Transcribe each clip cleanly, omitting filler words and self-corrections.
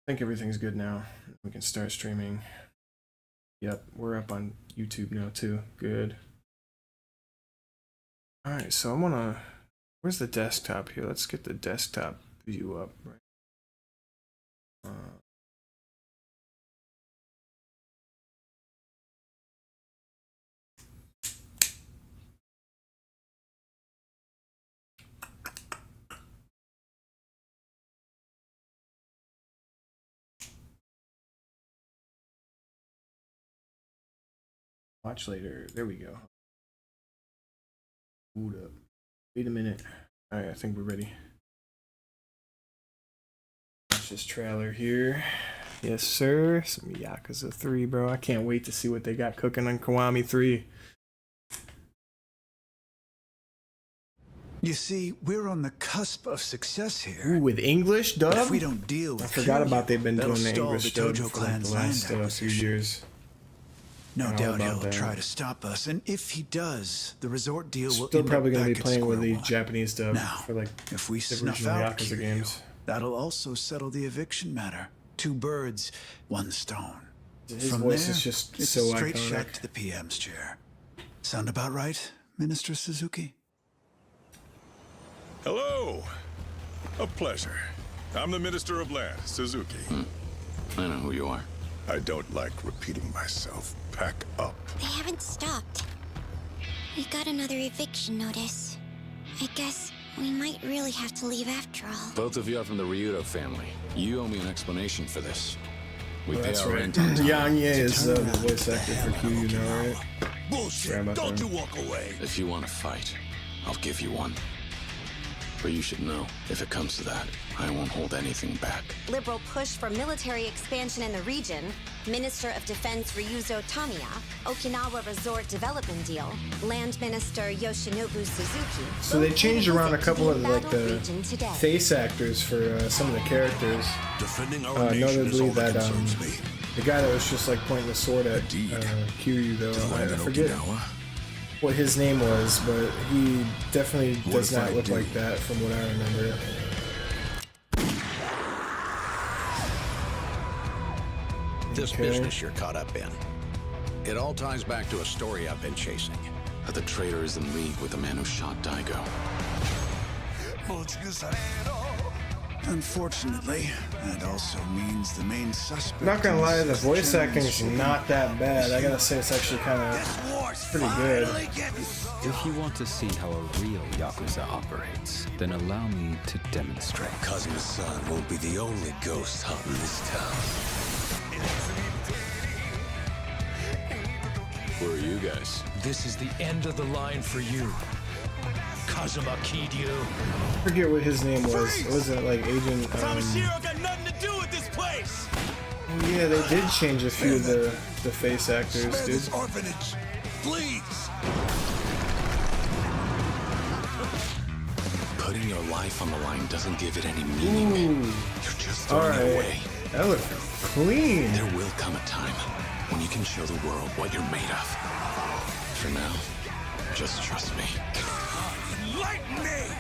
think everything's good now. We can start streaming. Yep, we're up on YouTube now too. Good. Alright, so I'm gonna... Where's the desktop here? Let's get the desktop view up. Right. Watch later. There we go. Hold up. Wait a minute. Alright, I think we're ready. Watch this trailer here. Yes, sir. Some Yakuza 3, bro. I can't wait to see what they got cooking on Kiwami 3. You see, we're on the cusp of success here. Ooh, with English dub? But if we don't deal with I forgot about they've been doing the stall English the dub Tojo for like the last few years. No doubt he'll try to stop us, and if he does, the resort deal will Still end probably up gonna be back at playing with the square one. Japanese dub Now, for like if we the snuff original out Yakuza Kiryu, games. that'll also settle the eviction matter. 2 birds, 1 stone. His From voice there, is just it's so a straight iconic. shot to the PM's chair. Sound about right, Minister Suzuki? Hello. A pleasure. I'm the Minister of Land, Suzuki. I know who you are. I don't like repeating myself. Pack up. They haven't stopped. We got another eviction notice. I guess we might really have to leave after all. Both of you are from the Ryudo family. You owe me an explanation for this. We pay That's our right. rent on time. Yang Ye is the voice actor for Kiryu now, right? Bullshit. Don't you walk away. If you want to fight, I'll give you one. But you should know, if it comes to that, I won't hold anything back. Liberal push for military expansion in the region, Minister of Defense Ryuzo Tamiya, Okinawa Resort Development Deal, Land Minister Yoshinobu Suzuki. So they changed around a couple of like Battle the region today. face actors for some of the characters. Defending our nation is Notably all that that concerns me. the guy that was just like pointing the sword at Kiryu, though I forget what his name was, but he definitely does not look like that from what I remember. This business you're caught up in, it all ties back to a story I've been chasing. That the traitor is in league with the man who shot Daigo. Unfortunately, that also means the main suspect. Not gonna lie, the is voice Chairman acting is Suzuki. not that bad. I gotta say, it's actually kind of pretty good. If you want to see how a real Yakuza operates, then allow me to demonstrate. Kazuma-san won't be the only ghost hunting this town. Who are you guys? This is the end of the line for you. Kazuma Kiryu. I forget what his name was. It wasn't like Agent. Tamashiro got nothing to do with this place. Oh yeah, they did change a few of the face actors, Spare dude. this orphanage, please. Putting your life on the line doesn't give it any meaning. Ooh. You're just throwing it Alright. away. That looked clean. There will come a time when you can show the world what you're made of. For now, just trust me. Enlighten me.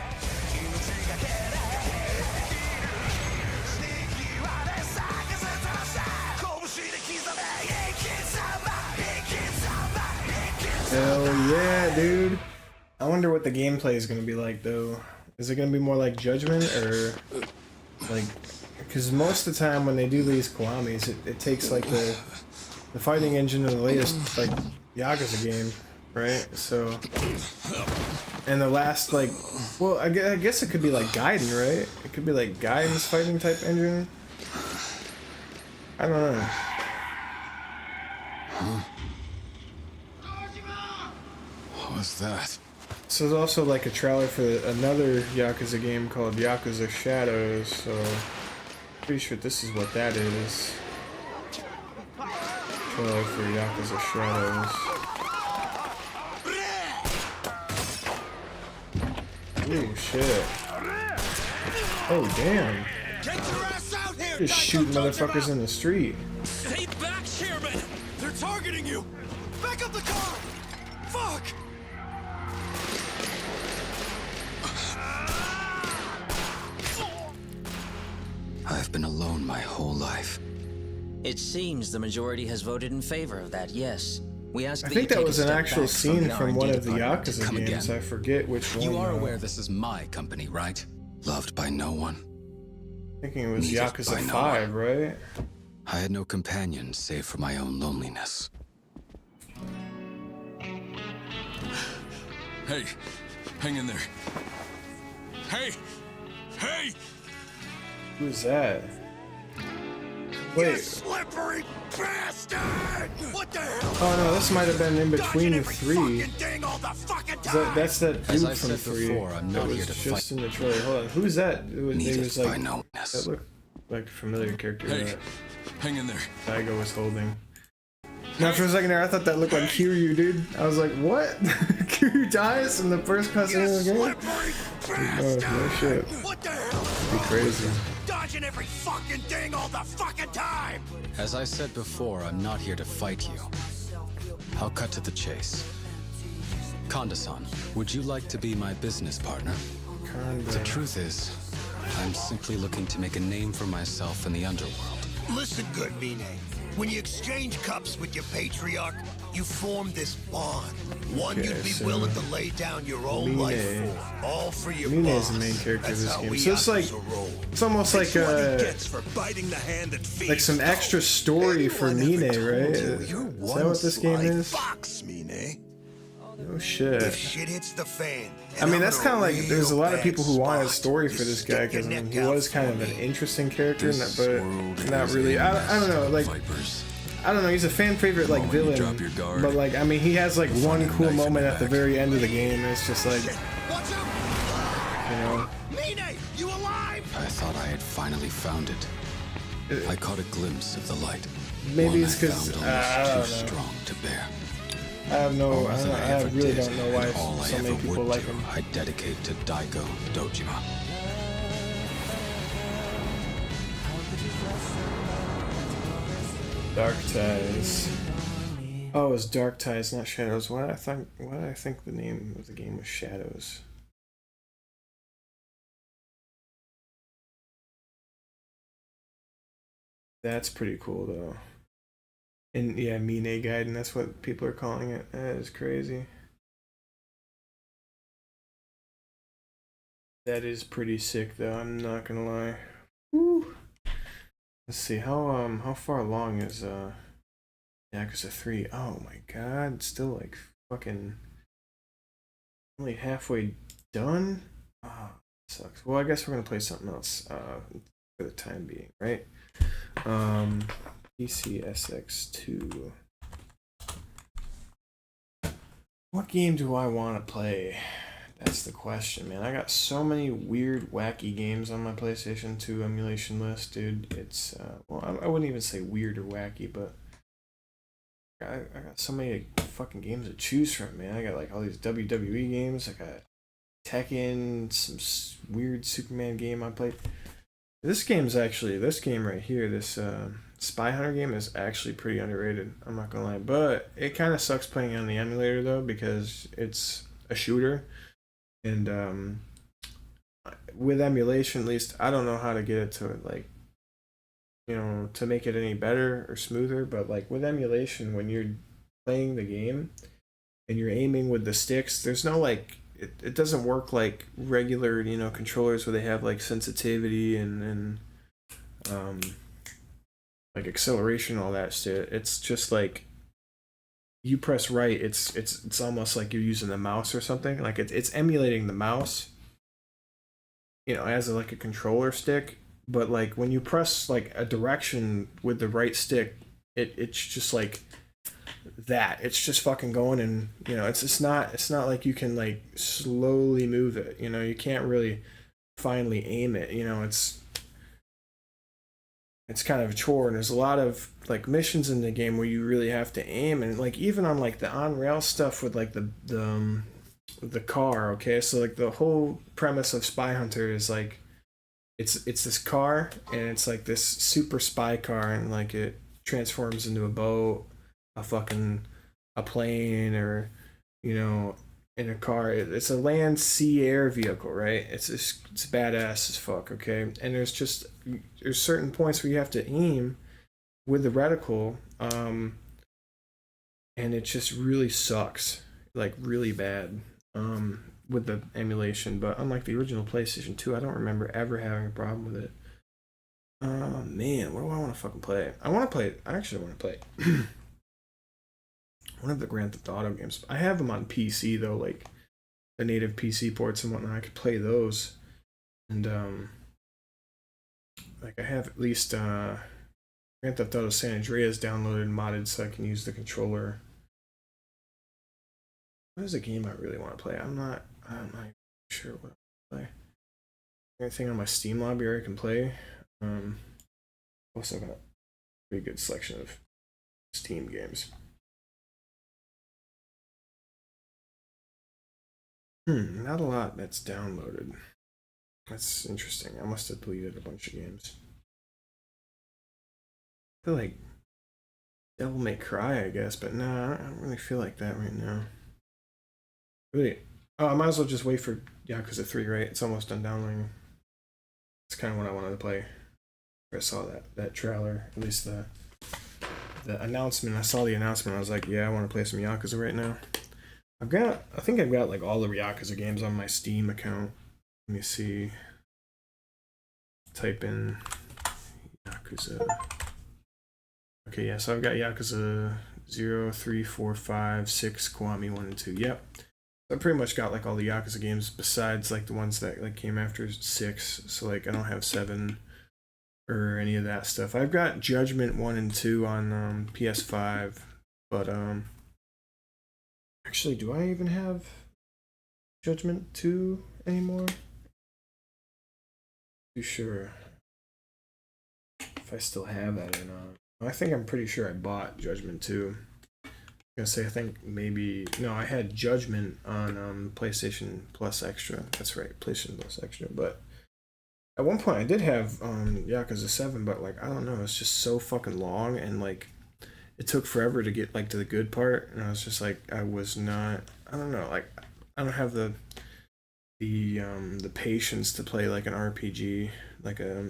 Hell yeah, dude. I wonder what the gameplay is gonna be like, though. Is it gonna be more like Judgment, or like? Because most of the time when they do these Kiwamis, it takes like the fighting engine of the latest like Yakuza game, right? So, and the last like, well, I guess it could be like Gaiden, right? It could be like Gaiden's fighting type engine. I don't know. What's that? So there's also like a trailer for another Yakuza game called Yakuza Shadows, so pretty sure this is what that is. Trailer for Yakuza Shadows. Ooh, shit. Oh, damn. Get your ass out here. Just shooting motherfuckers in the street. Stay back, Chairman. They're targeting you. Back up the car. Fuck. I've been been alone my whole life. It seems the majority has voted in favor of that, yes. We ask I that think you that take was a an step actual back scene the from R&D one of the department. Yakuza Come games. again. I forget which one. You are though. aware this is my company, right? Loved by no one. Thinking it was Needed Yakuza by no 5, right? I had no companion save for my own loneliness. Hey, hang in there. Hey! Hey! Who's that? Wait. Slippery bastard! What the hell? Oh no, this might have been in between Dodging every 3. fucking thing all the fucking time. That's that As dude I from said 3. before, I'm that not was here to just fight. in the trailer. Hold on, who's that? It was, Needed was by like no one. that looked like a familiar character Hey, that hang in there. Daigo was holding. Now for a second there, I thought that looked like Kiryu, dude. I was like, what? Kiryu dies in the first cutscene of the game? No shit. What the hell? Be crazy. Dodging every fucking thing all the fucking time. As I said before, I'm not here to fight you. I'll cut to the chase. Konda-san, would you like to be my business partner? The truth is, I'm simply looking to make a name for myself in the underworld. Listen good, Mine. When you exchange cups with your patriarch, you form this bond. One Okay, you'd be so willing to lay down your own Mine. life for. All for your Mine boss. is the main character of That's this how game. we So it's like, Yakuza roll. it's almost like For biting the hand that feeds. like some extra story for Mine, right? Is that what this game is? Fox, Mine. Oh shit. If shit hits the fan. I mean, that's kind of like, real there's a lot of bad people who wanted a spot, story you for this stick guy, your because I mean, neck he out was kind for of an me. interesting character, This but world not is really. a I don't know, like, Vipers. I don't know, he's a fan favorite, like, Moment you villain, drop your guard, but like, I mean, he has like one find a cool knife in moment the at the back. very end of the game, and it's just like, Watch out! you know, Mine, you alive? I thought I had finally found it. I caught a glimpse of the light. maybe One it's I because, found I almost don't too know. strong to bear. I have no, All I, that don't, I I ever really did, don't know why and all I so many ever people would like do, him. I dedicate to Daigo Dojima. Dark Ties. Oh, it's Dark Ties, not Shadows. Why did I think the name of the game was Shadows? That's pretty cool though. And yeah, Mine Gaiden, that's what people are calling it. That is crazy. That is pretty sick though, I'm not gonna lie. Woo. Let's see, how far along is Yakuza 3? Oh my god, it's still like fucking only halfway done? Oh, sucks. Well, I guess we're gonna play something else for the time being, right? PCSX2. What game do I want to play? That's the question, man. I got so many weird, wacky games on my PlayStation 2 emulation list, dude. It's, well, I wouldn't even say weird or wacky, but I got so many fucking games to choose from, man. I got like all these WWE games. I got Tekken, some weird Superman game I played. This game right here, this Spy Hunter game is actually pretty underrated. I'm not gonna lie, but it kind of sucks playing on the emulator though, because it's a shooter, and with emulation, at least, I don't know how to get it to like, you know, to make it any better or smoother. But like with emulation, when you're playing the game and you're aiming with the sticks, there's no like, it doesn't work like regular, you know, controllers where they have like sensitivity and like acceleration, all that shit. It's just like you press right, it's almost like you're using the mouse or something. Like it's emulating the mouse, you know, as like a controller stick. But like when you press like a direction with the right stick, it's just like that. It's just fucking going, and you know, it's not like you can like slowly move it. You know, you can't really finally aim it. You know, it's kind of a chore, and there's a lot of like missions in the game where you really have to aim, and like even on like the on-rail stuff with like the car. Okay, so like the whole premise of Spy Hunter is like it's this car, and it's like this super spy car, and like it transforms into a boat, a plane, or you know, in a car. It's a land, sea, air vehicle, right? It's badass as fuck, okay? And there's certain points where you have to aim with the reticle, and it just really sucks, like really bad, with the emulation. But unlike the original PlayStation 2, I don't remember ever having a problem with it. Oh man, what do I want to fucking play? I actually want to play one of the Grand Theft Auto games. I have them on PC though, like the native PC ports and whatnot. I could play those, and like I have at least Grand Theft Auto San Andreas downloaded and modded so I can use the controller. What is a game I really want to play? I'm not even sure what I want to play. Anything on my Steam library I can play? Also got a pretty good selection of Steam games. Not a lot that's downloaded. That's interesting. I must have deleted a bunch of games. I feel like Devil May Cry, I guess, but nah, I don't really feel like that right now. Really? Oh, I might as well just wait for Yakuza 3, right? It's almost done downloading. It's kind of what I wanted to play. I saw that trailer, at least the announcement. I saw the announcement. I was like, yeah, I want to play some Yakuza right now. I think I've got like all the Yakuza games on my Steam account. Let me see. Type in Yakuza. Okay, yeah, so I've got Yakuza 0, 3, 4, 5, 6, Kiwami 1 and 2. Yep. I pretty much got like all the Yakuza games besides like the ones that like came after 6. So like I don't have 7 or any of that stuff. I've got Judgment 1 and 2 on PS5, but actually, do I even have Judgment 2 anymore? Too sure if I still have that or not. I think I'm pretty sure I bought Judgment 2. I'm gonna say I think maybe no, I had Judgment on PlayStation Plus Extra. That's right, PlayStation Plus Extra. But at one point I did have Yakuza 7, but like I don't know, it's just so fucking long and like it took forever to get like to the good part, and I was just like I don't know, like I don't have the patience to play like an RPG, like a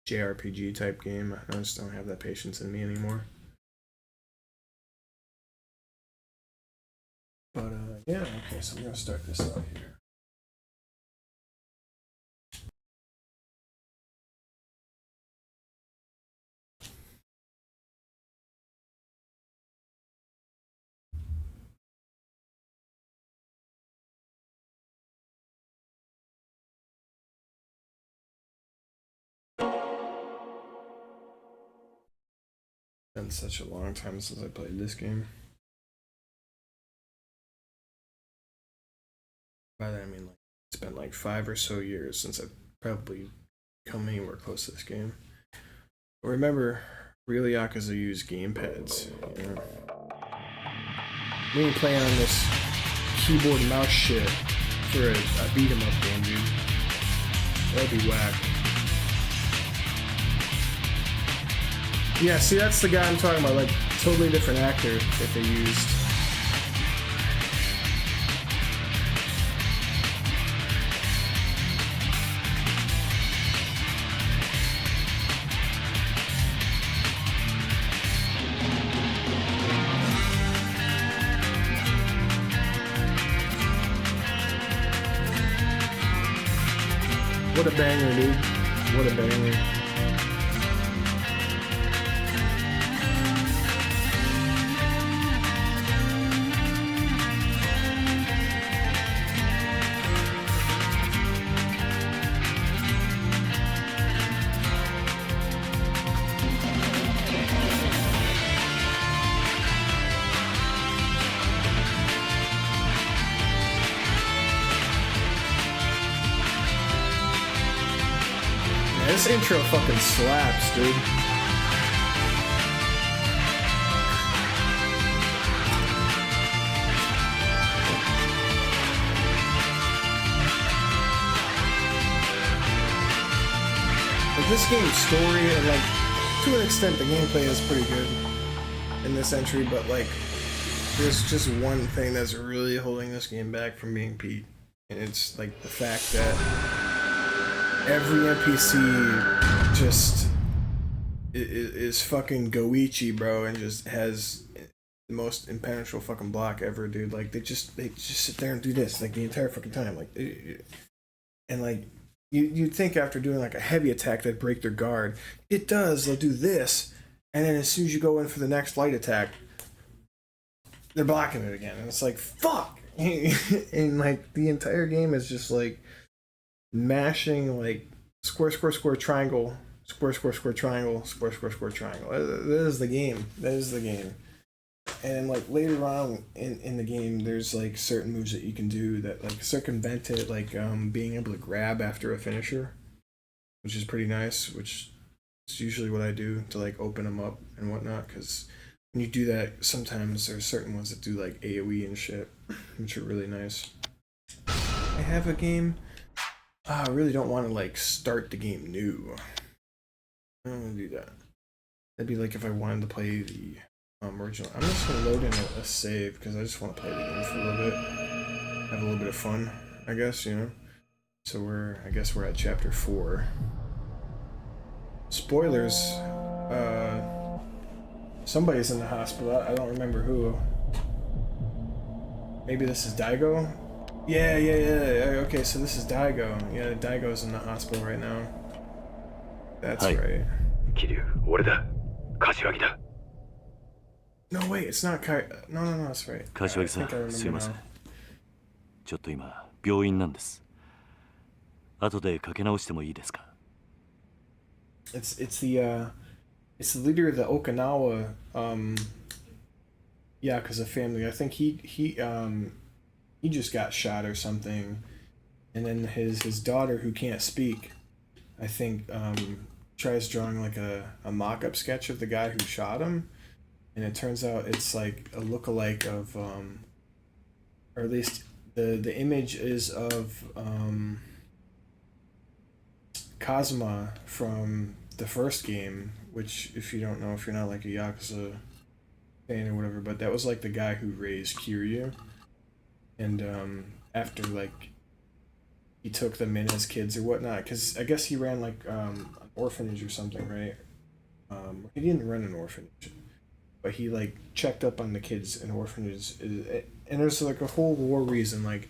JRPG type game. I just don't have that patience in me anymore. But yeah, okay, so I'm gonna start this out here. Been such a long time since I played this game. By that I mean like it's been like 5 or so years since I've probably come anywhere close to this game. But remember, real Yakuza use gamepads, you know? We ain't playing on this keyboard and mouse shit for a beat 'em up game, dude. That'd be whack. Yeah, see, that's the guy I'm talking about, like, totally different actor that they used. What a banger, dude. What a banger. This intro fucking slaps, dude. Like this game's story and like to an extent the gameplay is pretty good in this entry, but like There's just one thing that's really holding this game back from being peak, and it's like the fact that every NPC just is fucking Goichi, bro, and just has the most impenetrable fucking block ever, dude. Like they just sit there and do this like the entire fucking time, like, and like you'd think after doing like a heavy attack that'd break their guard. It does. They'll do this, and then as soon as you go in for the next light attack, they're blocking it again, and it's like fuck. And like the entire game is just like mashing like square, square, square, triangle, square, square, square, triangle, square, square, square, triangle. That is the game. That is the game. And like later on in the game, there's like certain moves that you can do that like circumvent it, like being able to grab after a finisher, which is pretty nice. Which is usually what I do to like open them up and whatnot. Because when you do that, sometimes there's certain ones that do like AOE and shit, which are really nice. I have a game. I really don't want to like start the game new. I don't want to do that. That'd be like if I wanted to play the original. I'm just gonna load in a save because I just want to play the game for a little bit, have a little bit of fun, I guess, you know. So I guess we're at chapter 4. Spoilers. Somebody's in the hospital. I don't remember who. Maybe this is Daigo. Yeah. Okay, so this is Daigo. Yeah, Daigo's in the hospital right now. That's right. Kiryu, 俺だ。柏木だ。 No, wait, it's not Kai. No, that's right. 柏木さん、すいません。ちょっと今、病院なんです。後でかけ直してもいいですか? It's the leader of the Okinawa Yakuza family. I think he just got shot or something, and then his daughter, who can't speak, I think tries drawing like a mock-up sketch of the guy who shot him, and it turns out it's like a look-alike of or at least the image is of Kazuma from the first game, which, if you don't know, if you're not like a Yakuza fan or whatever, but that was like the guy who raised Kiryu, and after like he took them in as kids or whatnot, because I guess he ran like an orphanage or something, right? He didn't run an orphanage, but he like checked up on the kids in orphanages, and there's like a whole war reason, like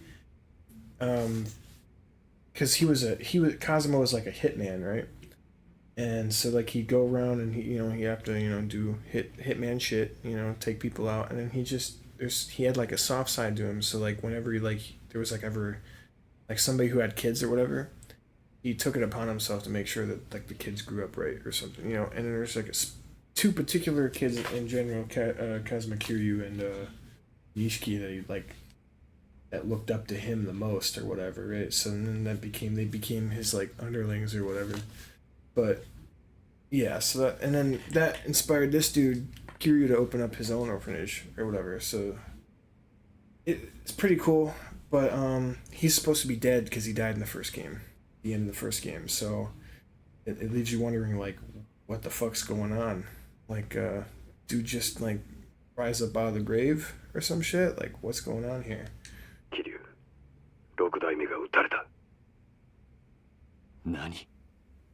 because Kazuma was like a hitman, right? And so like he'd go around and he have to do hitman shit, take people out, and then he had like a soft side to him. So like whenever there was like ever like somebody who had kids or whatever, he took it upon himself to make sure that like the kids grew up right or something, And then there's like two particular kids in general, Kazuma Kiryu and Yishiki, that looked up to him the most or whatever, right? So then they became his like underlings or whatever. But yeah, so that inspired this dude Kiryu to open up his own orphanage or whatever. So it's pretty cool, but he's supposed to be dead because he died in the first game, the end of the first game. So it leaves you wondering like, what the fuck's going on? Like, dude just like rise up out of the grave or some shit? Like, what's going on here? Kiryu, 6代目が撃たれた。何?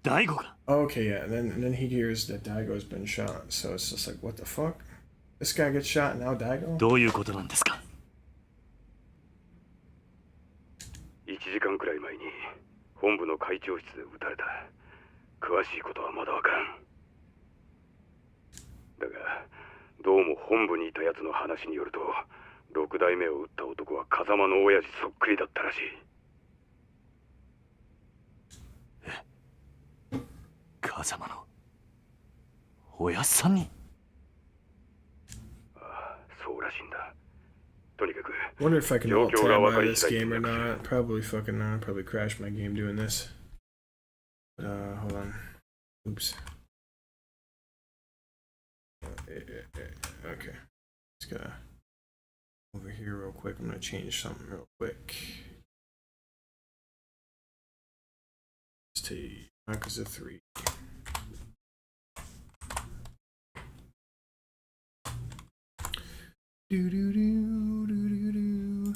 Daigo? Okay, yeah, and then he hears that Daigo's been shot, so it's just like, what the fuck? This guy gets shot and now Daigo? どういうことなんですか? 1時間くらい前に本部の会長室で撃たれた。詳しいことはまだわからん。だが、どうも本部にいた奴の話によると、6代目を撃った男は風間の親父そっくりだったらしい。風間の親さんに? ああ、そうらしいんだ。とにかく、 Wonder if I can alt tab out of this game or not. Probably fucking not. Probably crash my game doing this. But hold on. Oops. Okay. Just gotta over here real quick. I'm gonna change something real quick. Let's take Yakuza 3. Do do do do do do.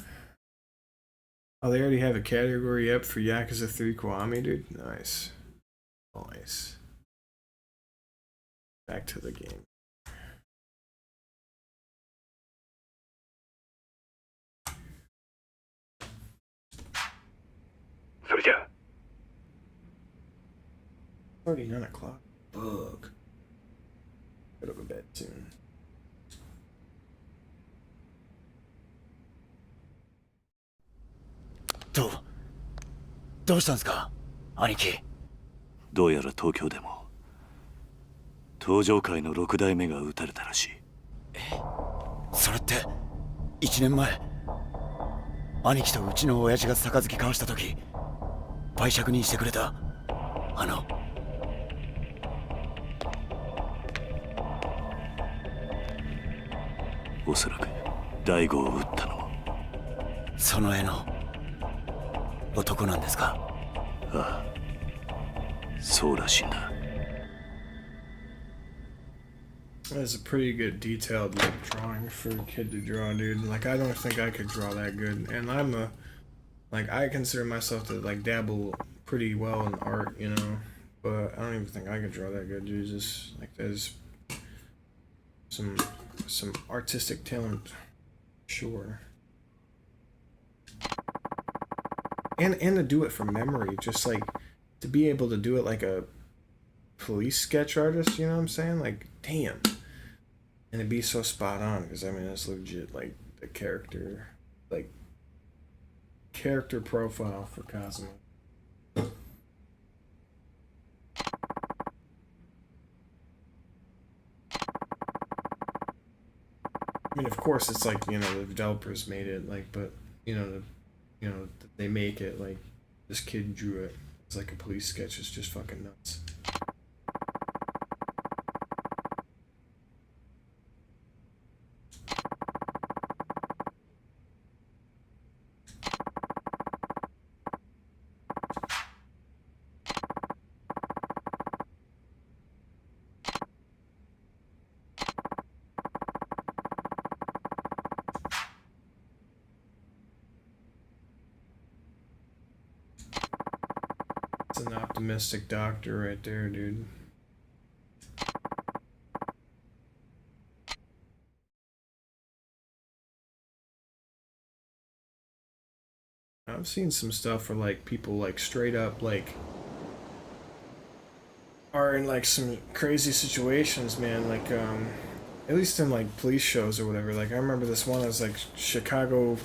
Oh, they already have a category up for Yakuza 3 Kiwami, dude. Nice. Nice. Back to the game. Already 9 o'clock. Bug. Gotta go to bed soon. どうしたんですか、兄貴。どうやら東京でも登場界の6代目が撃たれたらしい。それって1年前、兄貴とうちの親父が杯交わした時、売借人してくれたおそらく大悟を撃ったのもその絵の男なんですか。ああ、そうらしいんだ。 That's a pretty good detailed like drawing for a kid to draw, dude. Like I don't think I could draw that good, and I'm a like I consider myself to like dabble pretty well in art, you know, but I don't even think I could draw that good. Jesus, like there's some artistic talent, sure. And to do it from memory, just like to be able to do it like a police sketch artist, you know what I'm saying? Like, damn. And it'd be so spot on, because I mean, it's legit like the character, like character profile for Cosmo. I mean, of course, it's like, you know, the developers made it, like, but you know, they make it like this kid drew it. It's like a police sketch. It's just fucking nuts. It's an optimistic doctor right there, dude. I've seen some stuff where like people like straight up like are in like some crazy situations, man, like at least in like police shows or whatever. Like I remember this one, it was like Chicago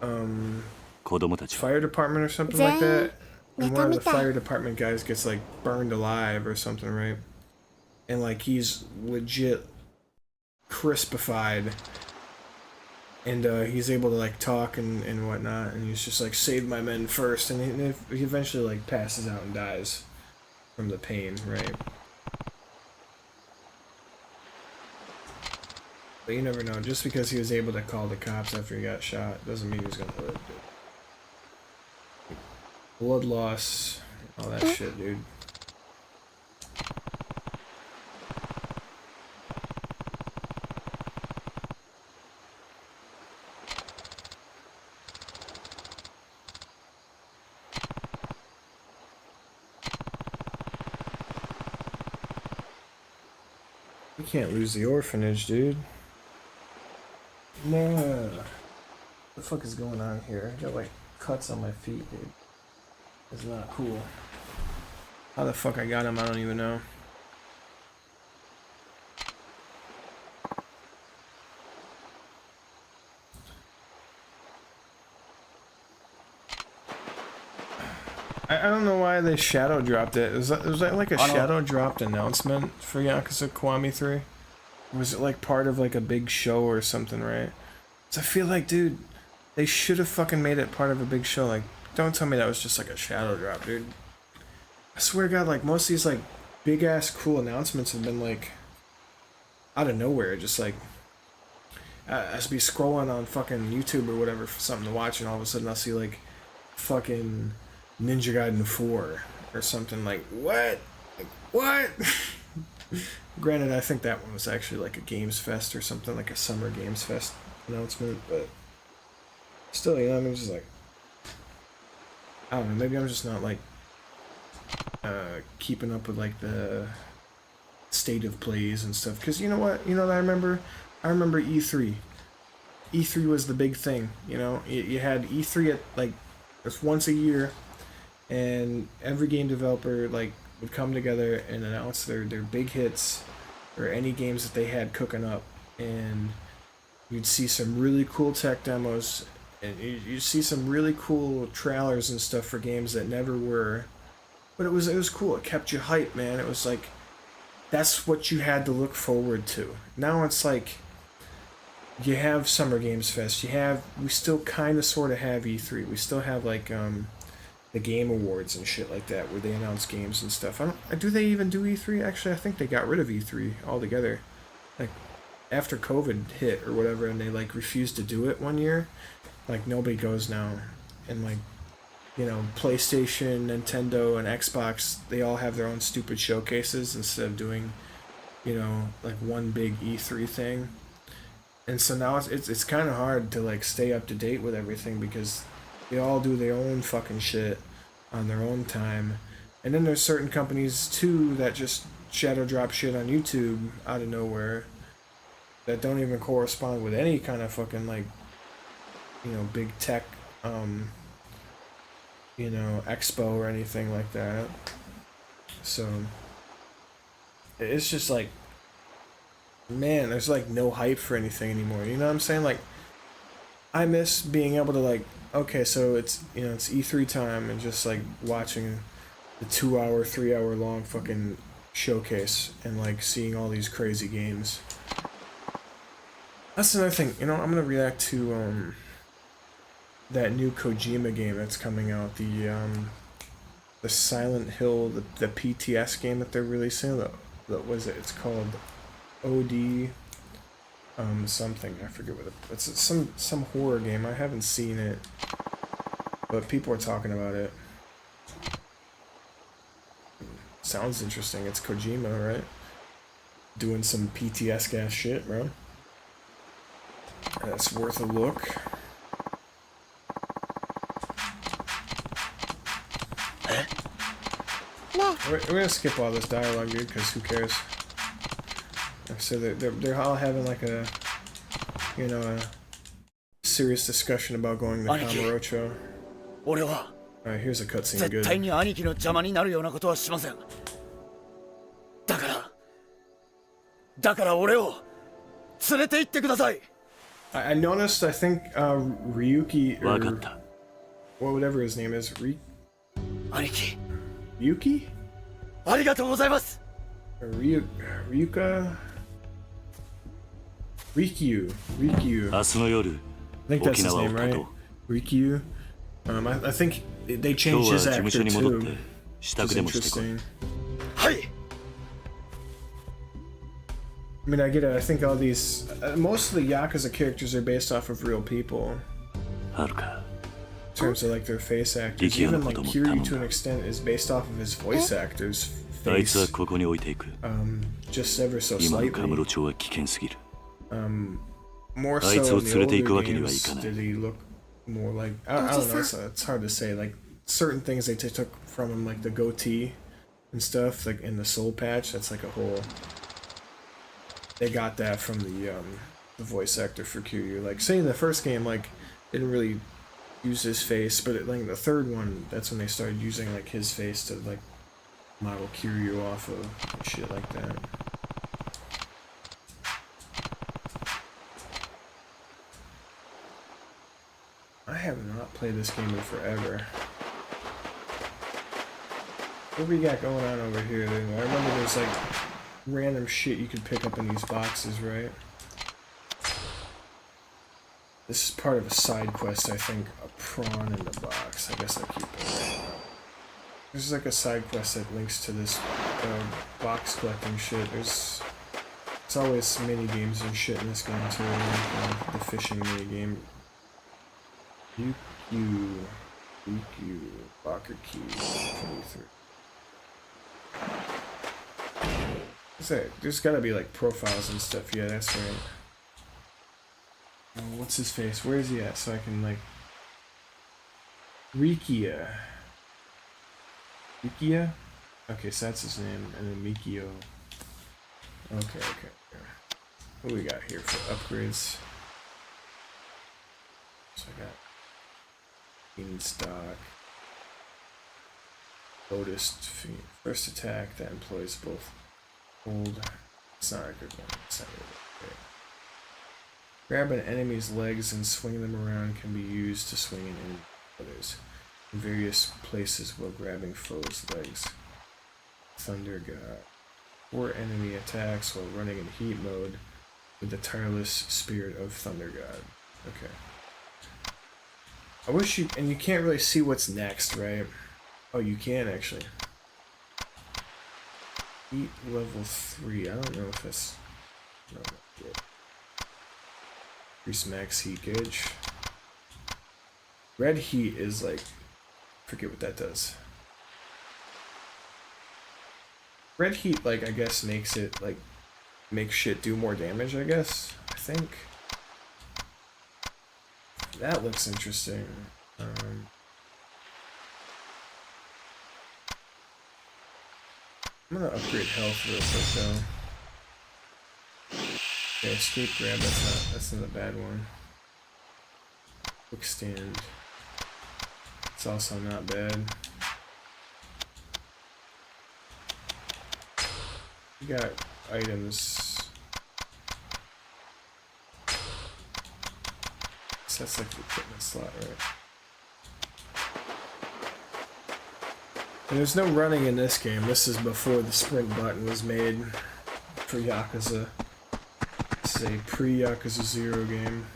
fire department or something like that. And one of the fire department guys gets like burned alive or something, right? And like he's legit crispified, and he's able to like talk and whatnot, and he's just like, save my men first, and he eventually like passes out and dies from the pain, right? But you never know. Just because he was able to call the cops after he got shot doesn't mean he's gonna live, dude. Blood loss, all that shit, dude. You can't lose the orphanage, dude. No. What the fuck is going on here? I got like cuts on my feet, dude. It's not cool. How the fuck I got him, I don't even know. I don't know why they shadow dropped it. Was that like a shadow dropped announcement for Yakuza Kiwami 3? Or was it like part of like a big show or something, right? So I feel like, dude, they should have fucking made it part of a big show. Like, don't tell me that was just like a shadow drop, dude. I swear to God, like most of these like big ass cool announcements have been like out of nowhere. Just like I'll be scrolling on fucking YouTube or whatever for something to watch, and all of a sudden I'll see like fucking Ninja Gaiden 4 or something. Like what? Like what? Granted, I think that one was actually like a Games Fest or something, like a summer Games Fest announcement, but still, you know, I'm just like, I don't know, maybe I'm just not like keeping up with like the state of plays and stuff. Because you know what I remember E3. E3 was the big thing, you know. You had E3 at like just once a year, and every game developer like would come together and announce their big hits or any games that they had cooking up, and you'd see some really cool tech demos, and you'd see some really cool trailers and stuff for games that never were. But it was cool. It kept you hyped, man. It was like, that's what you had to look forward to. Now it's like, you have Summer Games Fest. We still kind of sort of have E3. We still have like the Game Awards and shit like that, where they announce games and stuff. Do they even do E3? Actually, I think they got rid of E3 altogether. Like, after COVID hit or whatever, and they like refused to do it one year, like nobody goes now. And like, you know, PlayStation, Nintendo, and Xbox, they all have their own stupid showcases instead of doing, you know, like one big E3 thing. And so now it's kind of hard to like stay up to date with everything, because they all do their own fucking shit on their own time. And then there's certain companies too that just shadow drop shit on YouTube out of nowhere that don't even correspond with any kind of fucking like, you know, big tech you know, expo or anything like that. So it's just like, man, there's like no hype for anything anymore. You know what I'm saying? Like, I miss being able to like, okay, so it's, you know, it's E3 time, and just like watching the 2-hour, 3-hour long fucking showcase and like seeing all these crazy games. That's another thing, you know, I'm gonna react to that new Kojima game that's coming out, the Silent Hill, the PTS game that they're releasing. What was it? It's called OD something. I forget what it's some horror game. I haven't seen it, but people are talking about it. Sounds interesting. It's Kojima, right? Doing some PTS gas shit, bro. That's worth a look. We're gonna skip all this dialogue, dude, because who cares? So they're all having like a, you know, a serious discussion about going to Kamurocho. Alright, here's a cutscene. Good. I noticed, I think Ryuki, or whatever his name is, Ryuki? Ryuka? Rikyu. I think that's his name, right? Rikyu. I think they changed his actor too, which is interesting. I mean, I get it. I think all these, most of the Yakuza characters are based off of real people. In terms of like their face actors. Even like Kiryu, to an extent, is based off of his voice actor's face. Just ever so slightly. More so in the older games, did he look more like, I don't know, it's hard to say. Like, certain things they took from him, like the goatee and stuff, like in the soul patch, that's like a whole, they got that from the voice actor for Kiryu. Like, say in the first game, like, didn't really use his face, but like the third one, that's when they started using like his face to like model Kiryu off of and shit like that. I have not played this game in forever. What we got going on over here? I remember there's like random shit you could pick up in these boxes, right? This is part of a side quest, I think. A prawn in the box. I guess I keep it. There's like a side quest that links to this box collecting shit. There's always mini games and shit in this game too. Like the fishing mini game. Ryukyu, Locker Key, 23. There's gotta be like profiles and stuff. Yeah, that's right. what's his face? Where is he at? So I can like Rikia. Rikia? Okay, so that's his name, and then Mikio. Okay. What do we got here for upgrades? So I got Beanstalk. Lotus first attack that employs both hold. It's not a good one. It's not really good. Grab an enemy's legs and swing them around can be used to swing in others in various places while grabbing foes' legs. Thunder God. 4 enemy attacks while running in heat mode with the tireless spirit of Thunder God. Okay. I wish you, and you can't really see what's next, right? Oh, you can actually. Heat level 3. I don't know if that's... No, not yet. Increase max heat gauge. Red heat is like... Forget what that does. Red heat, like, I guess makes it, like, make shit do more damage, I guess. I think. That looks interesting. I'm gonna upgrade health real quick though. Okay, escape grab, that's not a bad one. Quick stand. It's also not bad. We got items. So that's like the equipment slot, right? And there's no running in this game. This is before the sprint button was made for Yakuza. This is a pre-Yakuza 0 game.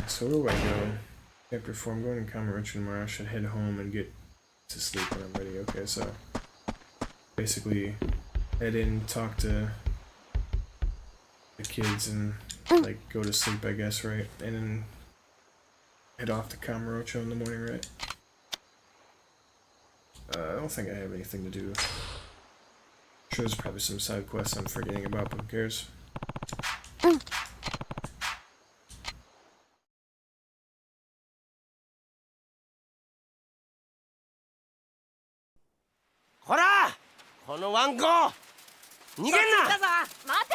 So where do I go? Chapter 4. I'm going to Kamurocho tomorrow. I should head home and get to sleep when I'm ready. Okay, so basically head in, talk to the kids, and like go to sleep, I guess, right? And then head off to Kamurocho in the morning, right? I don't think I have anything to do. I'm sure there's probably some side quests I'm forgetting about, but who cares? Hora! このワンコ逃げんな！だぞ待て！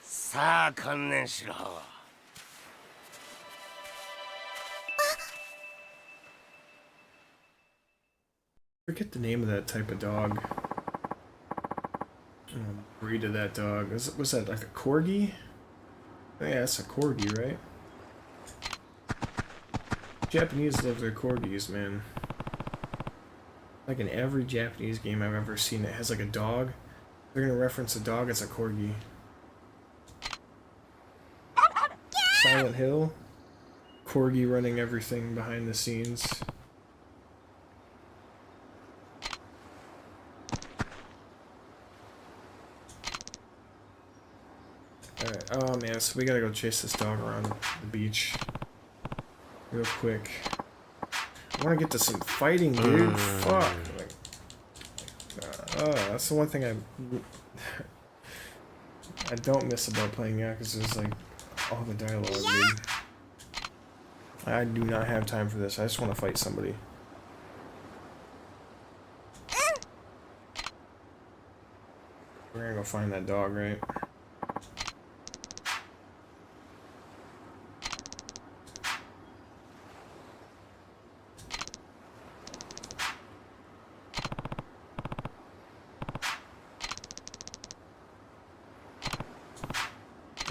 さあ観念しろ。Forget the name of that type of dog. Breed of that dog. Was that like a corgi? Oh, yeah, that's a corgi, right? Japanese love their corgis, man. Like in every Japanese game I've ever seen that has like a dog, they're gonna reference a dog as a corgi. Silent Hill, corgi running everything behind the scenes. Alright, oh man, so we gotta go chase this dog around the beach real quick. I wanna get to some fighting, dude. Fuck. Like, that's the one thing I don't miss about playing Yakuza is like all the dialogue, dude. I do not have time for this. I just want to fight somebody. We're gonna go find that dog, right?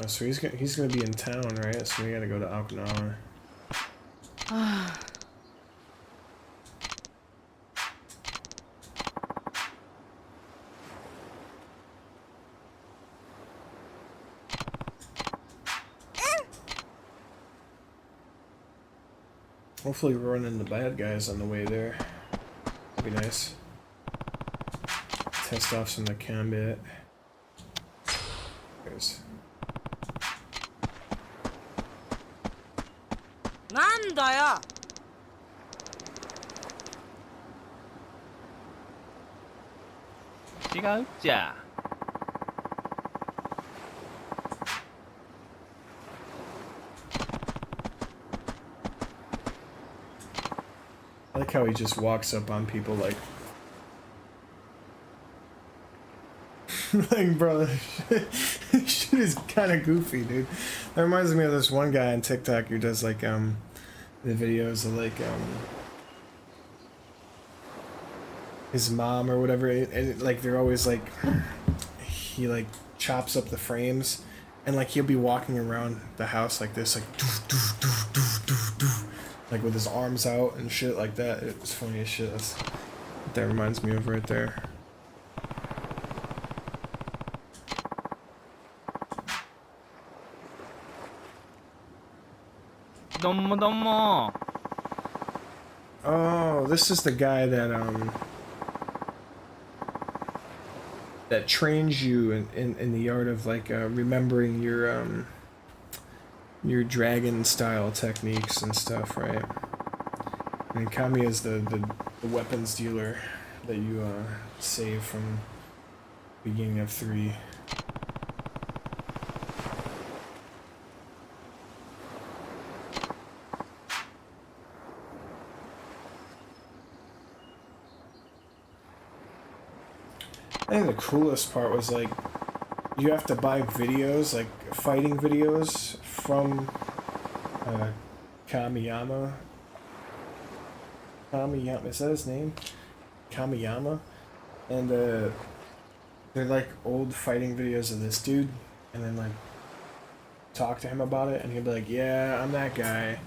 So he's gonna be in town, right? So we gotta go to Okinawa. Hopefully we're running the bad guys on the way there. That'd be nice. Test off some of the combat. There's なんだよ違うっちゃ。 I like how he just walks up on people like, like, bro, shit is kind of goofy, dude. That reminds me of this one guy on TikTok who does like the videos of like his mom or whatever, and like they're always like, he like chops up the frames, and like he'll be walking around the house like this, like like with his arms out and shit like that. It's funny as shit. That's what that reminds me of right there. Oh, this is the guy that that trains you in the art of like remembering your dragon style techniques and stuff, right? And Kami is the weapons dealer that you save from beginning of 3. I think the coolest part was like you have to buy videos, like fighting videos from Kamiyama. Kamiyama, is that his name? Kamiyama? And they're like old fighting videos of this dude, and then like talk to him about it, and he'll be like, yeah, I'm that guy.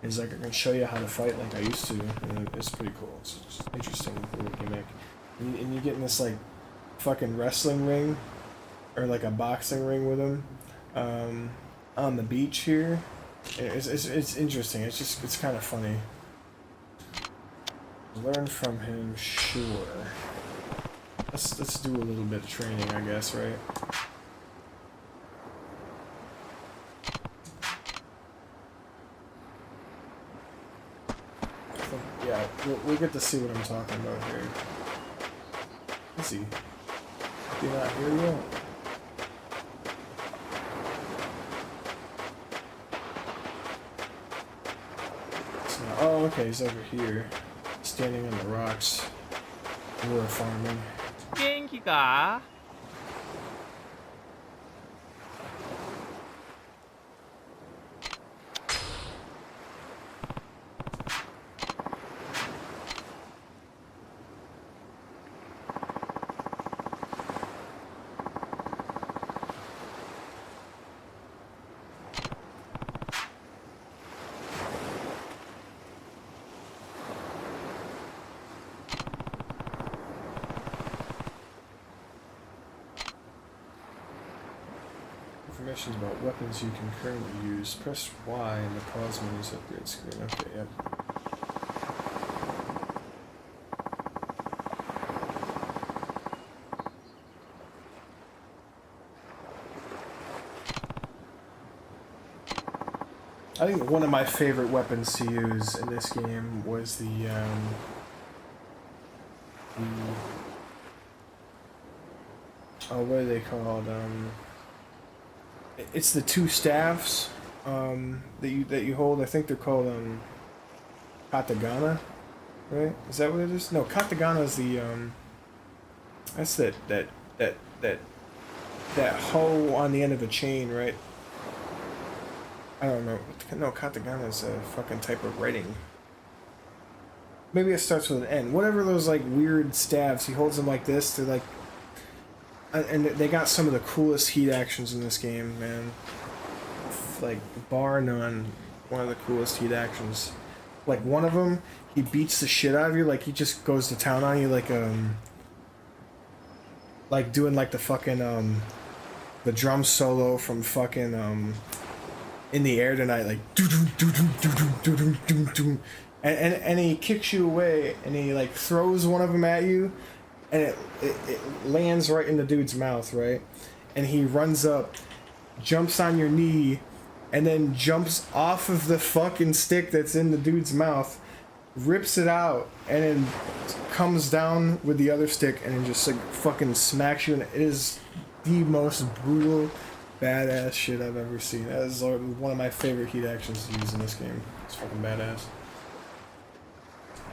He's like, I can show you how to fight like I used to, and it's pretty cool. It's just interesting little gimmick. And you get in this like fucking wrestling ring, or like a boxing ring with him, on the beach here. It's interesting. It's kind of funny. Learn from him, sure. Let's do a little bit of training, I guess, right? Yeah, we'll get to see what I'm talking about here. Let's see. You're not here yet. Oh, okay, he's over here, standing on the rocks. We're farming. 元気か? Information about weapons you can currently use. Press Y in the pause menu's upgrade screen. Okay, yep. I think one of my favorite weapons to use in this game was the oh, what are they called? It's the 2 staffs that you hold. I think they're called katagana, right? Is that what it is? No, katagana is the that's that hoe on the end of a chain, right? I don't know. No, katagana is a fucking type of writing. Maybe it starts with an N. Whatever those like weird staves, he holds them like this. They're like. And they got some of the coolest heat actions in this game, man. Like, bar none, one of the coolest heat actions. Like, one of them, he beats the shit out of you, like, he just goes to town on you, like doing, like, the fucking, the drum solo from fucking, In the Air Tonight, like, and he kicks you away, and he, like, throws one of them at you, and it lands right in the dude's mouth, right? And he runs up, jumps on your knee, and then jumps off of the fucking stick that's in the dude's mouth, rips it out, and then comes down with the other stick and then just like fucking smacks you. And it is the most brutal, badass shit I've ever seen. That is one of my favorite heat actions to use in this game. It's fucking badass.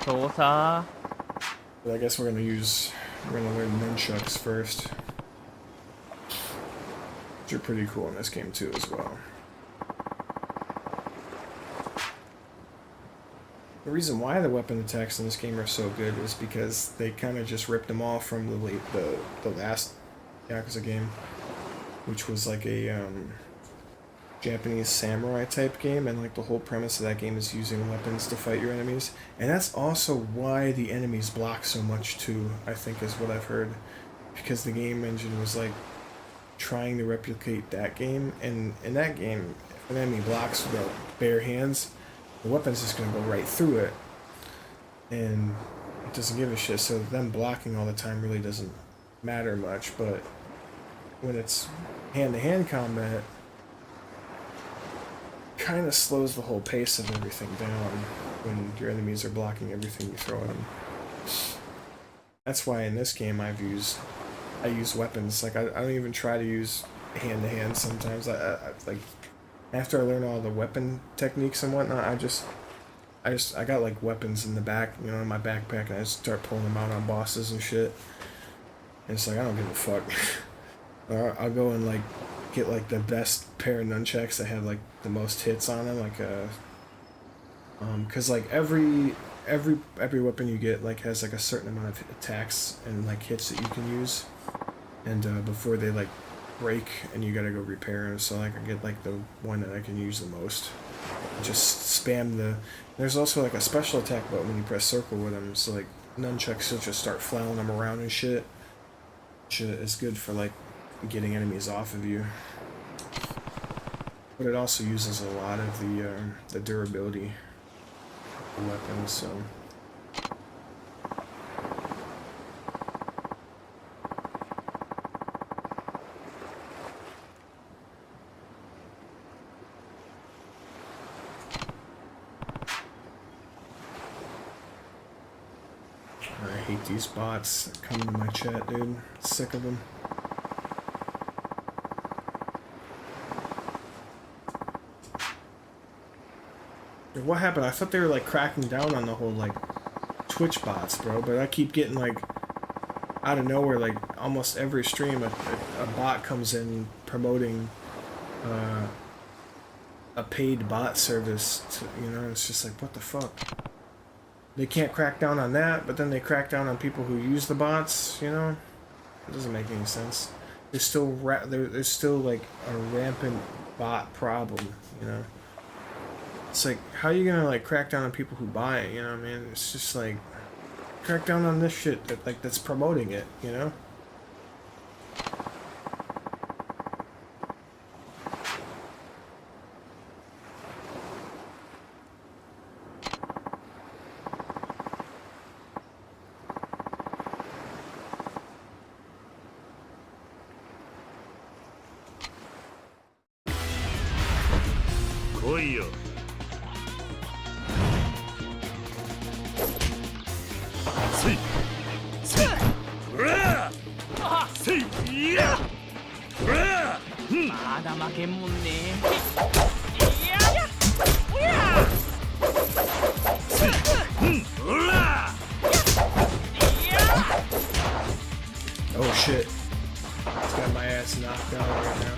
좋다. But I guess we're gonna learn nunchucks first, which are pretty cool in this game too as well. The reason why the weapon attacks in this game are so good is because they kind of just ripped them off from the last Yakuza game, which was like a Japanese samurai type game, and like the whole premise of that game is using weapons to fight your enemies, and that's also why the enemies block so much too, I think, is what I've heard, because the game engine was like trying to replicate that game, and in that game, if an enemy blocks with bare hands, the weapon's just gonna go right through it, and it doesn't give a shit, so them blocking all the time really doesn't matter much. But when it's hand-to-hand combat, kind of slows the whole pace of everything down when your enemies are blocking everything you throw at them. That's why in this game I use weapons. Like I don't even try to use hand-to-hand sometimes. I like after I learn all the weapon techniques and whatnot, I got like weapons in the back, you know, in my backpack, and I just start pulling them out on bosses and shit. And it's like I don't give a fuck. Or I'll go and like get like the best pair of nunchucks that have like the most hits on them, like cause like every weapon you get like has like a certain amount of attacks and like hits that you can use, and before they like break and you gotta go repair them. So like I get like the one that I can use the most. Just spam there's also like a special attack button when you press circle with them, so like nunchucks will just start flailing them around and shit. Shit is good for like getting enemies off of you. But it also uses a lot of the durability of the weapons, so. I hate these bots coming to my chat, dude. Sick of them. What happened? I thought they were like cracking down on the whole like Twitch bots, bro, but I keep getting like out of nowhere, like almost every stream a bot comes in promoting a paid bot service to, you know, it's just like, what the fuck? They can't crack down on that, but then they crack down on people who use the bots, you know? It doesn't make any sense. There's still like a rampant bot problem, you know? It's like, how are you gonna like crack down on people who buy it, you know what I mean? It's just like, crack down on this shit that's promoting it, you know? Oh shit. It's got my ass knocked out right now.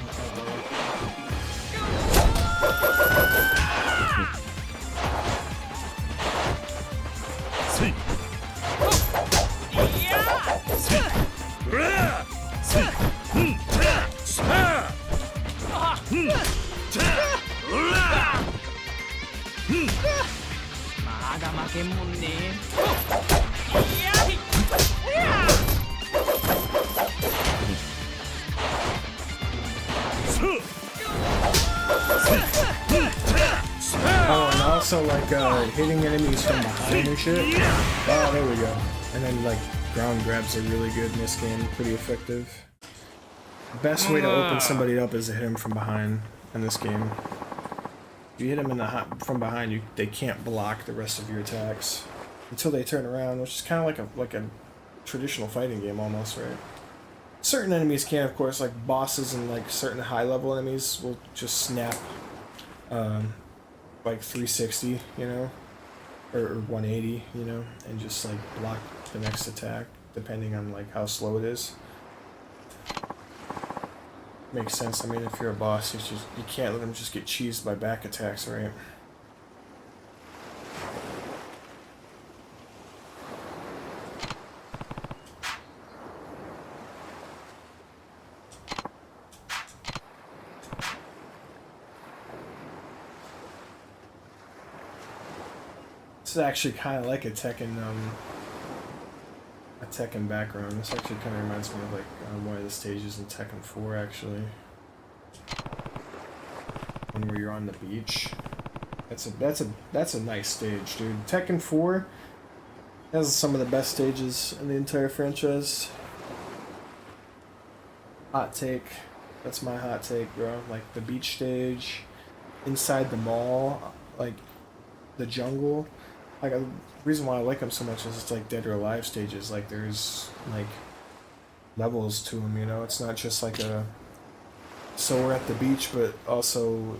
Oh, and also like hitting enemies from behind and shit. Oh, there we go. And then like ground grabs are really good in this game, pretty effective. The best way to open somebody up is to hit them from behind in this game. If you hit them in the from behind, they can't block the rest of your attacks until they turn around, which is kind of like a traditional fighting game almost, right? Certain enemies can, of course, like bosses and like certain high-level enemies will just snap, like 360, you know, or 180, you know, and just like block the next attack depending on like how slow it is. Makes sense. I mean, if you're a boss, you can't let them just get cheesed by back attacks, right? This is actually kind of like a Tekken background. This actually kind of reminds me of like one of the stages in Tekken 4, actually. One where you're on the beach. That's a nice stage, dude. Tekken 4 has some of the best stages in the entire franchise. Hot take. That's my hot take, bro. Like the beach stage, inside the mall, like the jungle. Like, the reason why I like them so much is it's like Dead or Alive stages. Like, there's, like, levels to them, you know? It's not just like a... So we're at the beach, but also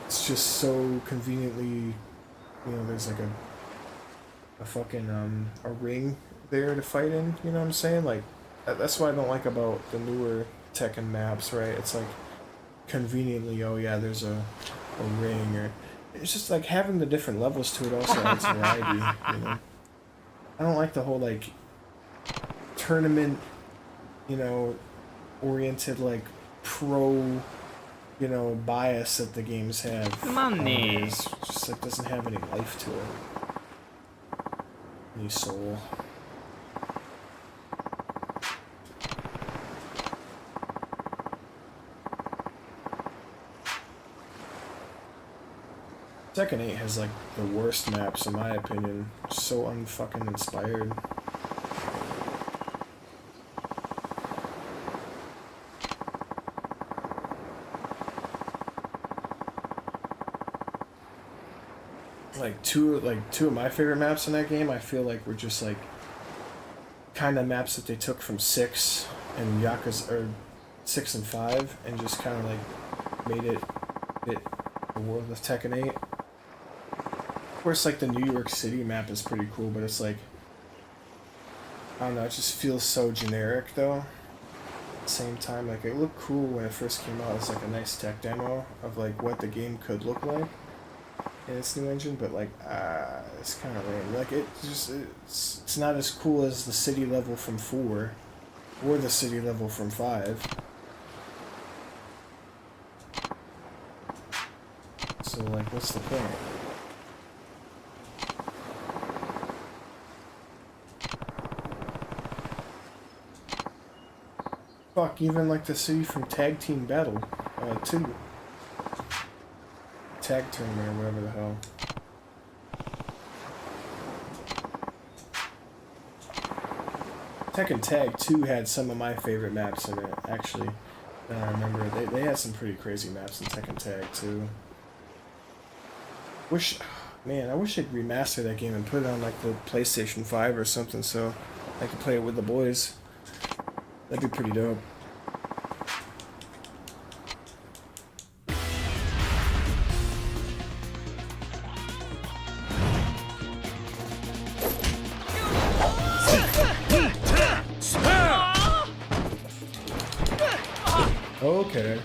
it's just so conveniently... You know, there's like a fucking, a ring there to fight in, you know what I'm saying? Like, that's what I don't like about the newer Tekken maps, right? It's like, conveniently, oh yeah, there's a ring, or... It's just like having the different levels to it also adds variety, you know. I don't like the whole like tournament, you know, oriented like pro, you know, bias that the games have. It's just like doesn't have any life to it. Any soul. Tekken 8 has like the worst maps in my opinion. So unfucking inspired. Like two of my favorite maps in that game, I feel like were just like kind of maps that they took from 6 and Yakuza, or 6 and 5, and just kind of like made it fit the world of Tekken 8. Of course, like the New York City map is pretty cool, but it's like, I don't know, it just feels so generic though. At the same time, like it looked cool when it first came out. It's like a nice tech demo of like what the game could look like in its new engine, but like, it's kind of lame. Like it's not as cool as the city level from 4 or the city level from 5. So like, what's the point? Fuck, even like the city from Tag Team Battle 2. Tag Tournament or whatever the hell. Tekken Tag 2 had some of my favorite maps in it, actually. I remember they had some pretty crazy maps in Tekken Tag 2. Man, I wish they'd remaster that game and put it on like the PlayStation 5 or something so I could play it with the boys. That'd be pretty dope. Okay.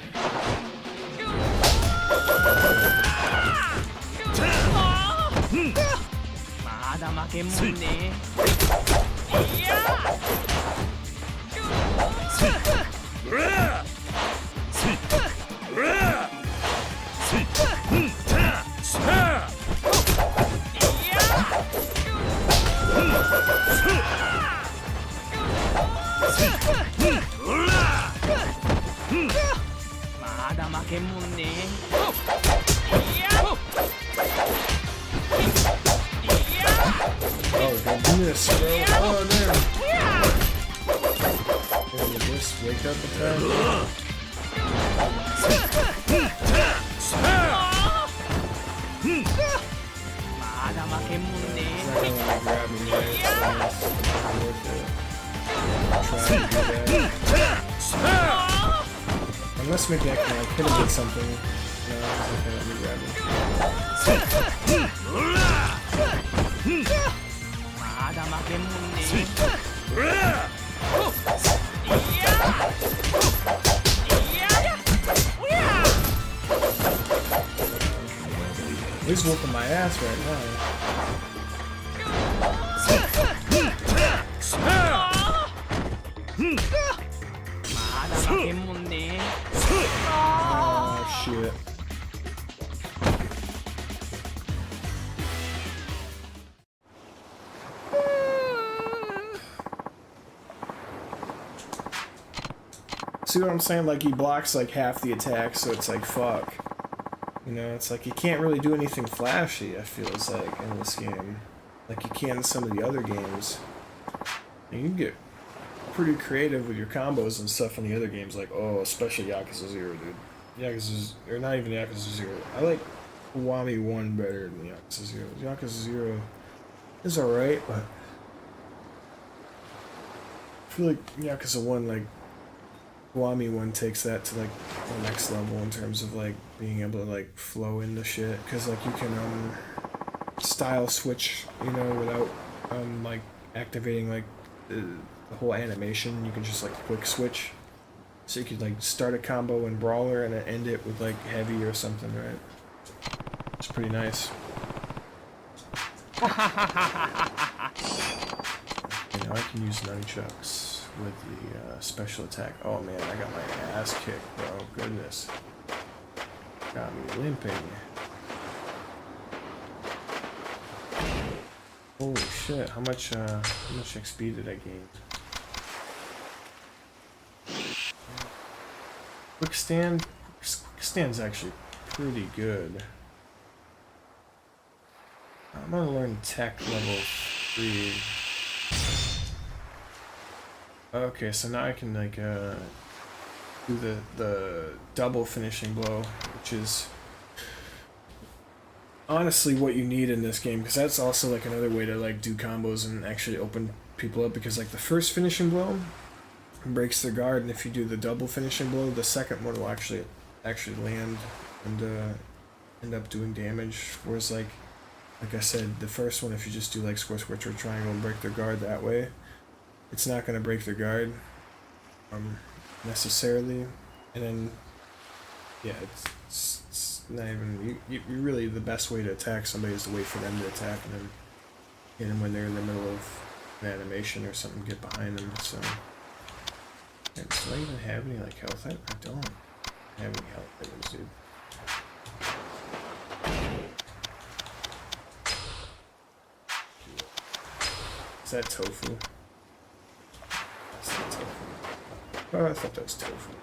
Oh, don't do this, bro. Oh, damn. Can you just wake up attack? まだ負けんもんね I don't want to grab him yet. Try to do that. Unless maybe I can like hit him with something. No, okay, let me grab him. まだ負けんもんね He's whooping my ass right now. Oh shit. See what I'm saying? Like he blocks like half the attack, so it's like fuck. You know, it's like you can't really do anything flashy, I feel it's like, in this game. Like you can in some of the other games. And you can get pretty creative with your combos and stuff in the other games, like, oh, especially Yakuza 0, dude. Yakuza, or not even Yakuza 0. I like Kiwami 1 better than Yakuza 0. Yakuza 0 is alright, but I feel like Yakuza 1, like, Kiwami 1 takes that to like the next level in terms of like being able to like flow into shit, because like you can style switch, you know, without like activating like the whole animation. You can just like quick switch, so you could like start a combo in Brawler and then end it with like Heavy or something, right? It's pretty nice. You know, I can use nunchucks with the special attack. Oh man, I got my ass kicked, bro. Goodness. Got me limping. Holy shit, how much XP did I gain? Quick stand's actually pretty good. I'm gonna learn tech level 3. Okay, so now I can like do the double finishing blow, which is honestly what you need in this game, because that's also like another way to like do combos and actually open people up, because like the first finishing blow breaks their guard, and if you do the double finishing blow, the second one will actually land and end up doing damage, whereas like I said, the first one, if you just do like square or triangle and break their guard that way, it's not going to break their guard necessarily, and then yeah, it's not even you really, the best way to attack somebody is to wait for them to attack, and then when they're in the middle of an animation or something, get behind them. So do I even have any like health? I don't have any health items, dude. Is that tofu? That's not tofu. Oh, I thought that was tofu.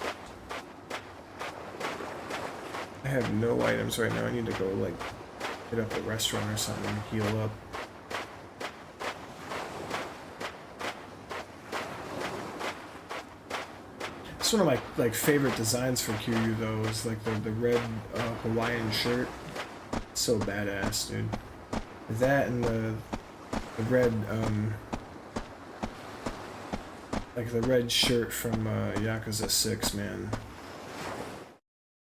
I have no items right now. I need to go like hit up a restaurant or something and heal up. It's one of my like favorite designs for Kiryu though, is like the red Hawaiian shirt. It's so badass, dude. That and the red like the red shirt from Yakuza 6, man.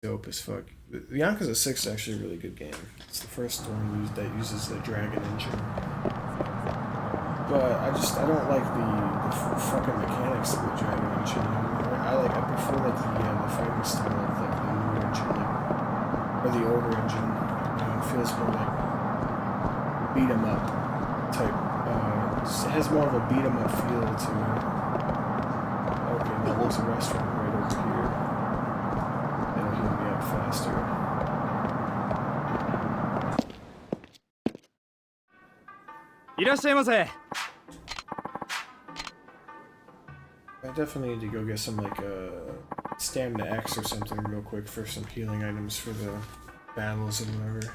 Dope as fuck. The Yakuza 6 is actually a really good game. It's the first one that uses the Dragon engine. But I don't like the fucking mechanics of the Dragon engine. I prefer like the fighting style of like the new engine, like, or the older engine. You know, it feels more like beat 'em up type. It has more of a beat 'em up feel to it. Okay, now there's a restaurant right over here. That'll heal me up faster. I definitely need to go get some like stamina X or something real quick for some healing items for the battles and whatever.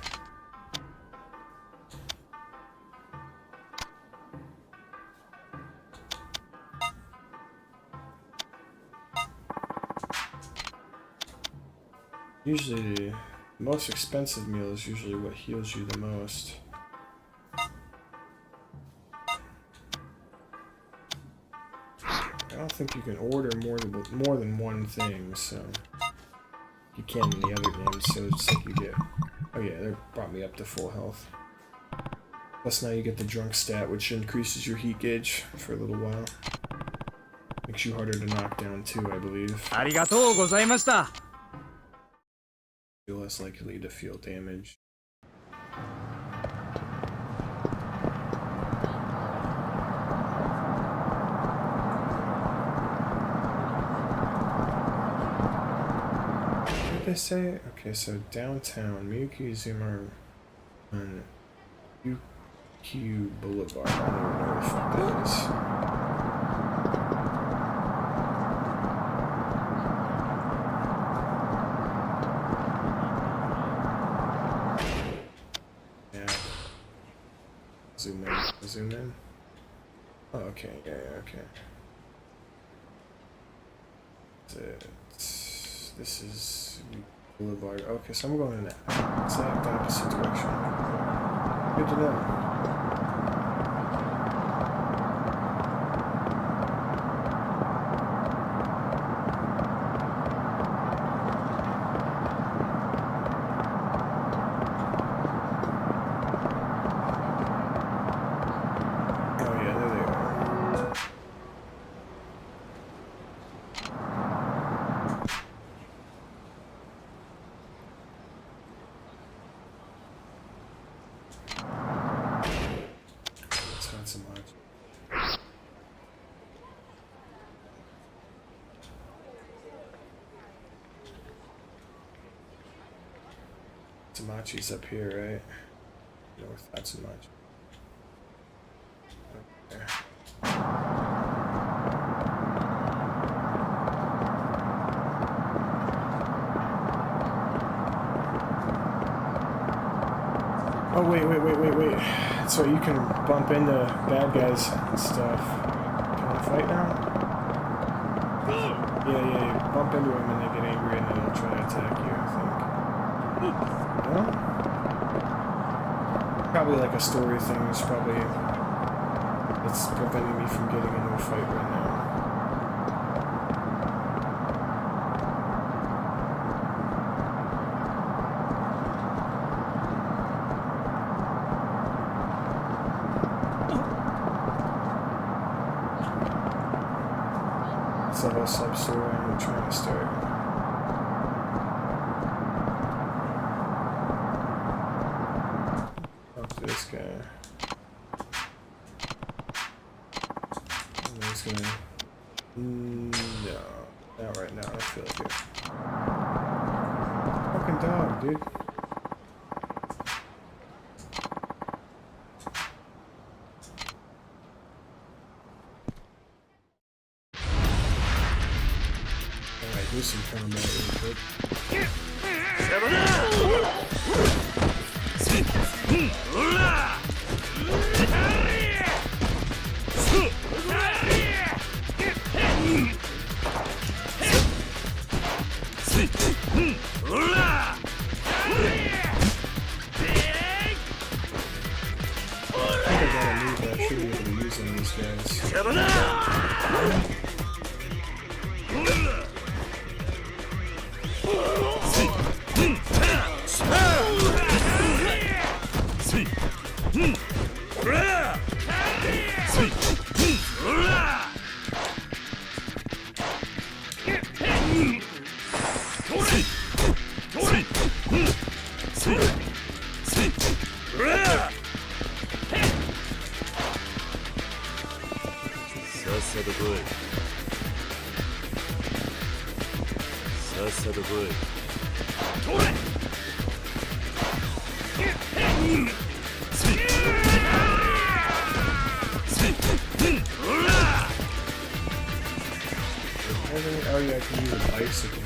Usually The most expensive meal is usually what heals you the most. I don't think you can order more than one thing, so you can in the other games. So it's like you get. Oh yeah, they brought me up to full health. Plus now you get the drunk stat, which increases your heat gauge for a little while. Makes you harder to knock down too, I believe. Arigatou gozaimashita. You're less likely to feel damage. What did they say? Okay, so downtown, Miyuki Izuma on UQ Boulevard. I don't even know where the fuck that is. Zoom in. Oh, okay, yeah, okay. This is Boulevard. Okay, so I'm going in the exact opposite direction. Good to know. Tamachi's up here, right? North Atsumachi. Okay. Oh, wait. So you can bump into bad guys and stuff. Can I fight now? Yeah. Bump into them and they get angry and then they'll try to attack you, I think. No? Probably like a story thing. It's probably it's preventing me from getting into a fight right now. It's a sub-story I'm trying to start. This guy. And he's gonna. No, not right now. I feel like it. Fucking dog, dude. Alright, do some combat real quick. Oh yeah, I can use a bicycle.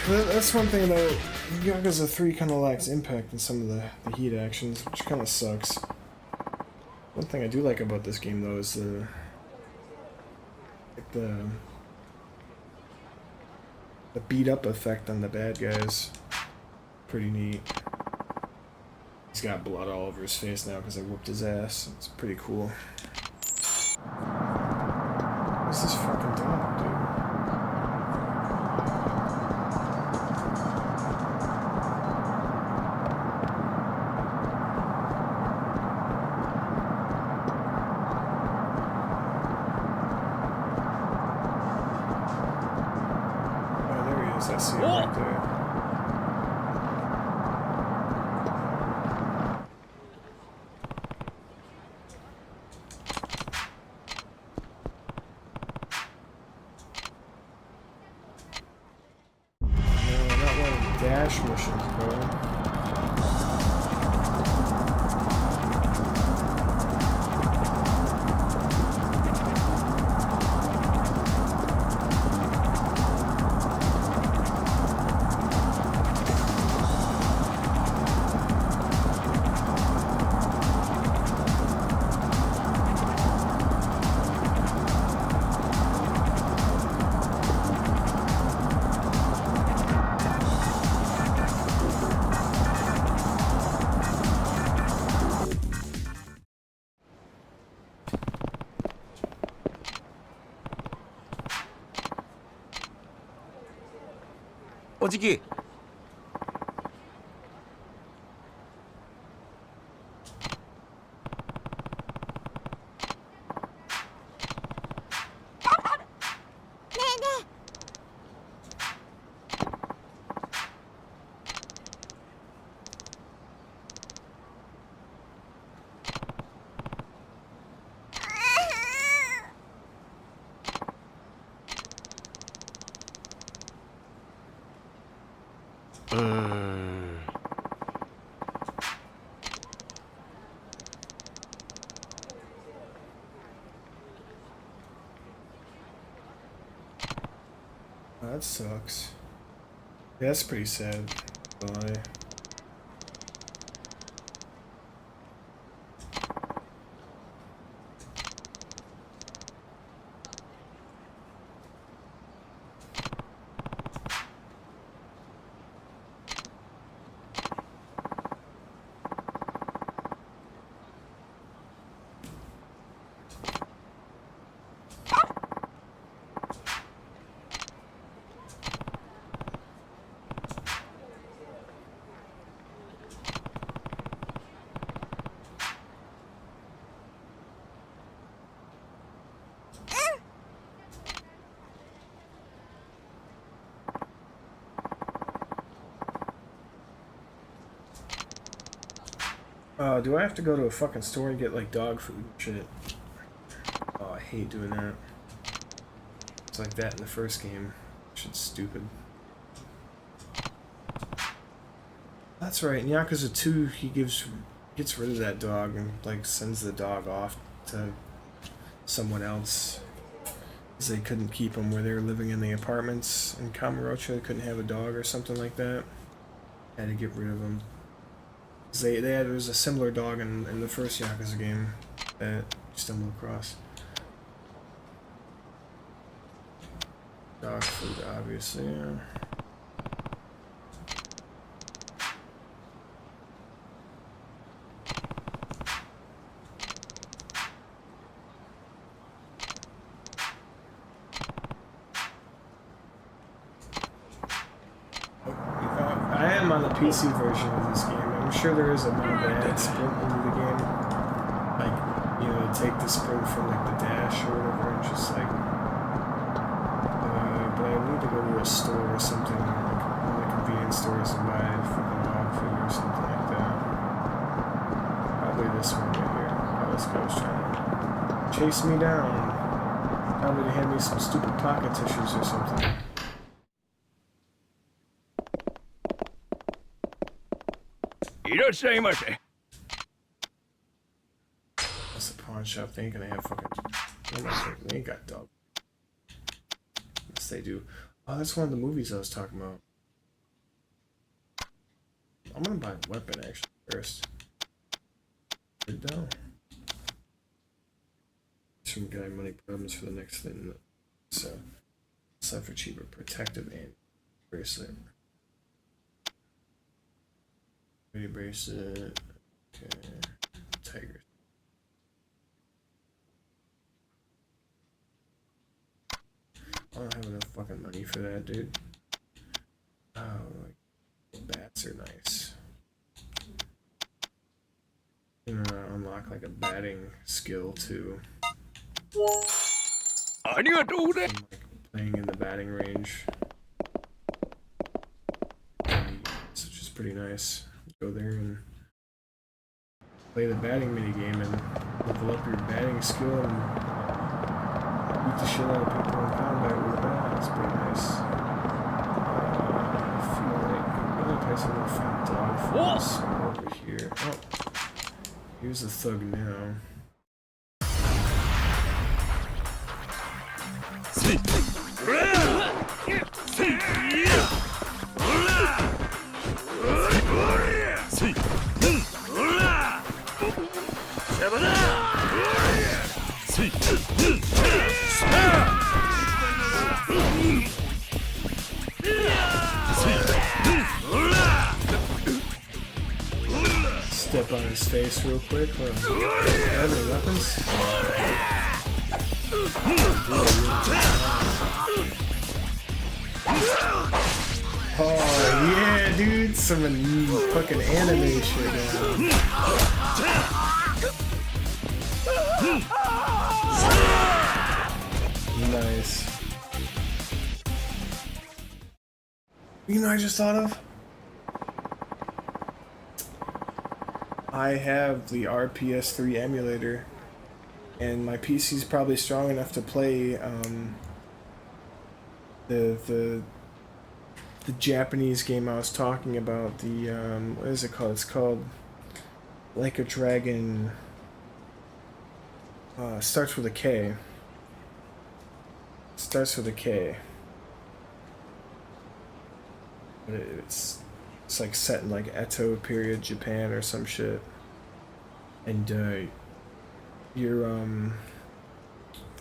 That's one thing though, Yakuza 3 kind of lacks impact in some of the heat actions, which kind of sucks. One thing I do like about this game though is the the beat up effect on the bad guys. Pretty neat. He's got blood all over his face now because I whooped his ass. It's pretty cool. What's this fucking dog, dude? Oh, there he is. I see him right there. Dash missions, bro. 오지기. 네네. Oh, that sucks. Yeah, that's pretty sad. Bye. Do I have to go to a fucking store and get like dog food and shit? Oh, I hate doing that. It's like that in the first game. Shit's stupid. That's right, in Yakuza 2 he gets rid of that dog and like sends the dog off to someone else. Because they couldn't keep him where they were living in the apartments in Kamurocho. They couldn't have a dog or something like that. Had to get rid of him. There was a similar dog in the first Yakuza game that you stumbled across. Dog food, obviously, yeah. I am on the PC version of this game. I'm sure there is a mod that adds sprint into the game. Like, you know, take the sprint from like the dash or whatever and just like... but I need to go to a store or something, like one of the convenience stores and buy fucking dog food or something like that. Probably this one right here. Oh, this guy was trying to chase me down. Probably to hand me some stupid pocket tissues or something. That's the pawn shop. They ain't gonna have fucking... They ain't got dog. Yes, they do. Oh, that's one of the movies I was talking about. I'm gonna buy a weapon, actually, first. Good though. From getting money problems for the next thing. So, sell for cheaper. Protective and bracelet. Beauty bracelet. Okay. Tiger. I don't have enough fucking money for that, dude. Oh, like, bats are nice. I'm gonna unlock like a batting skill too. I'm like playing in the batting range. It's just pretty nice. Go there and play the batting minigame and level up your batting skill and beat the shit out of people in combat with a bat. That's pretty nice. I feel like I'm gonna play some more fun dog fights over here. Oh, here's a thug now. Step on his face real quick. Hold on. Have any weapons? Oh yeah, dude! Some fucking anime shit now. Nice. You know what I just thought of? I have the RPS3 emulator, and my PC's probably strong enough to play the Japanese game I was talking about. The what is it called? It's called Like a Dragon. Starts with a K. Starts with a K. But it's like set in like Edo period Japan or some shit. And your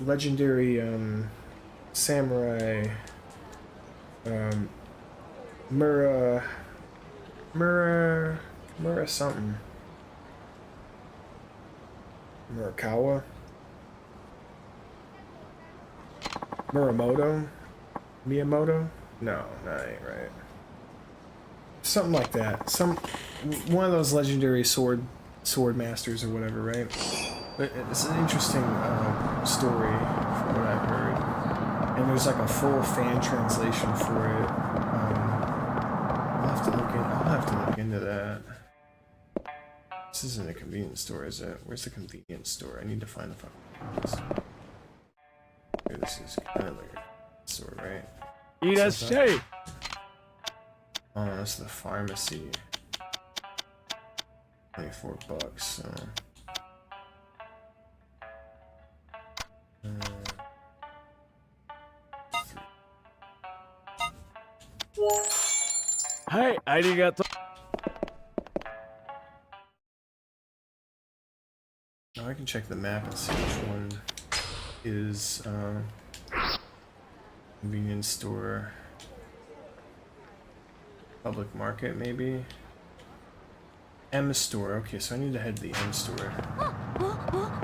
legendary samurai Mura something. Murakawa? Muramoto? Miyamoto? No, that ain't right. Something like that. One of those legendary sword masters or whatever, right? But it's an interesting story from what I've heard. And there's like a full fan translation for it. I'll have to look into that. This isn't a convenience store, is it? Where's the convenience store? I need to find the fucking place. Here, this is kind of like a store, right? Oh, that's the pharmacy. $24, so. Hi, arigato. Now I can check the map and see which one is convenience store. Public market, maybe? M store. Okay, so I need to head to the M store.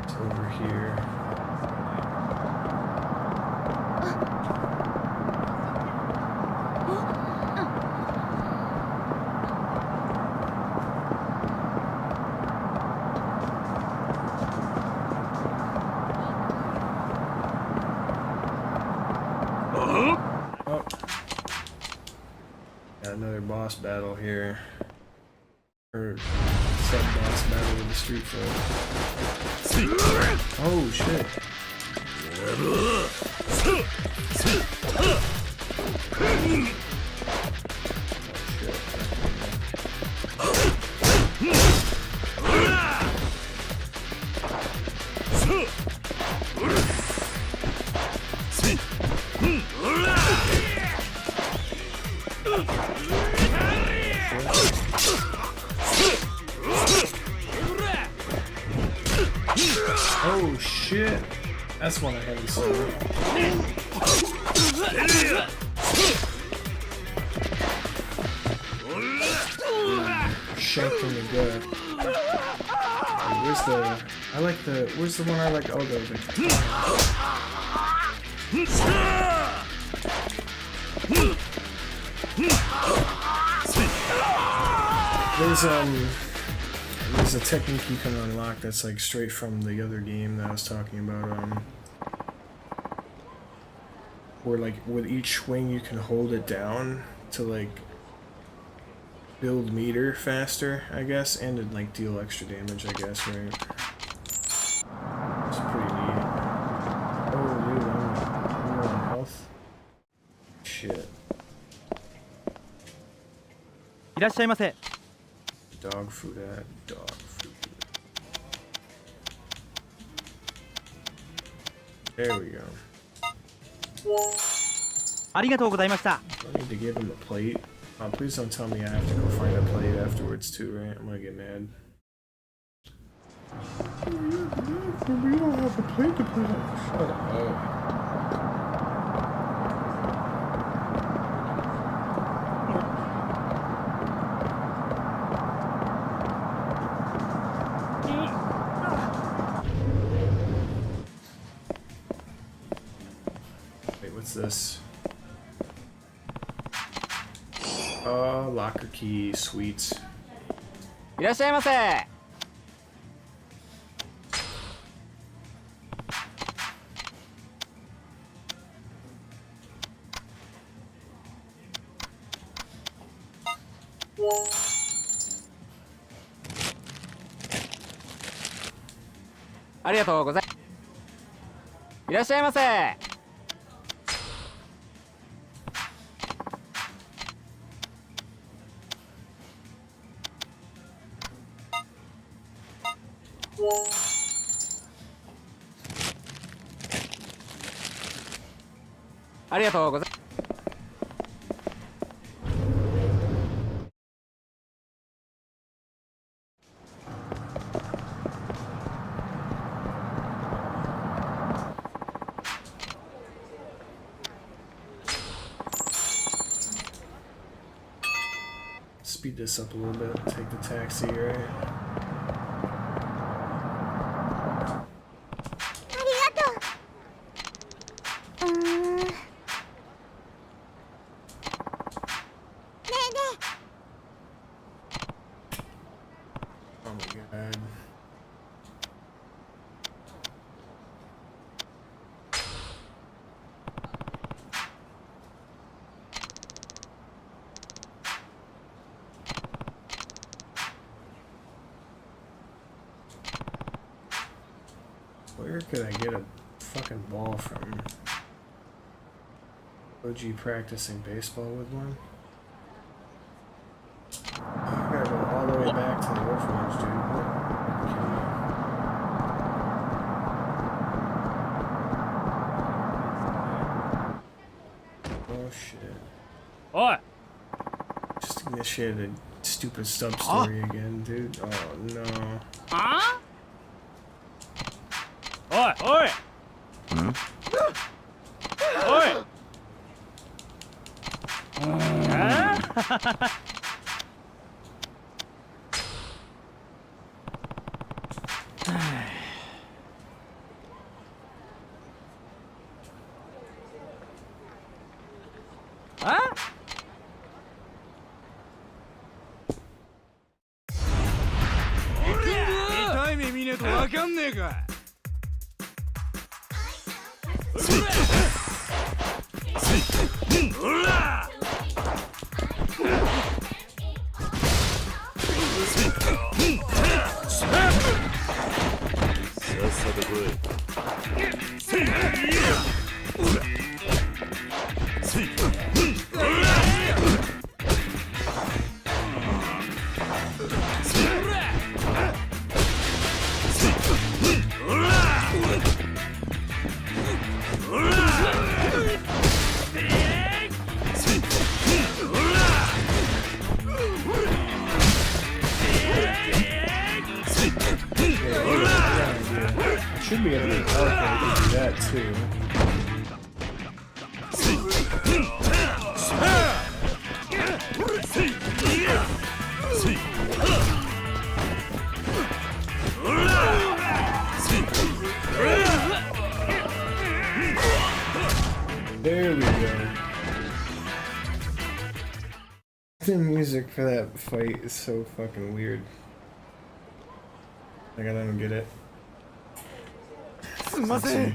It's over here. Boss battle here, or sub-boss battle with the Street Fighter. Oh shit! Oh shit! That's one I haven't seen. shanked in the gut. Where's the... I like the... Where's the one I like? Oh, the... There's a technique you can unlock that's like straight from the other game that I was talking about, where like with each swing you can hold it down to like build meter faster, I guess, and it like deal extra damage, I guess, right? It's pretty neat. Oh dude, I'm low on health. Shit. いらっしゃいませ。 Dog food at dog food. There we go. ありがとうございました。 I need to give him a plate. Oh, please don't tell me I have to go find a plate afterwards too, right? I'm gonna get mad. We don't have a plate to put on. Shut up. What's this? Locker key, sweets. いらっしゃいませ。ありがとうございます。いらっしゃいませ。 ありがとうございます。 Speed this up a little bit. Take the taxi, right? Oh my god. Where could I get a fucking ball from? OG practicing baseball with one? I gotta go all the way back to the orphanage, dude. Oh shit. What? Just initiated a stupid sub story again, dude. Oh no. Huh? Oi! Oi! Hmm? Oi! Huh? 痛い目見ねえとわかんねえか。 Should be able to do that too. The music for that fight is so fucking weird. Like, I don't get it. Some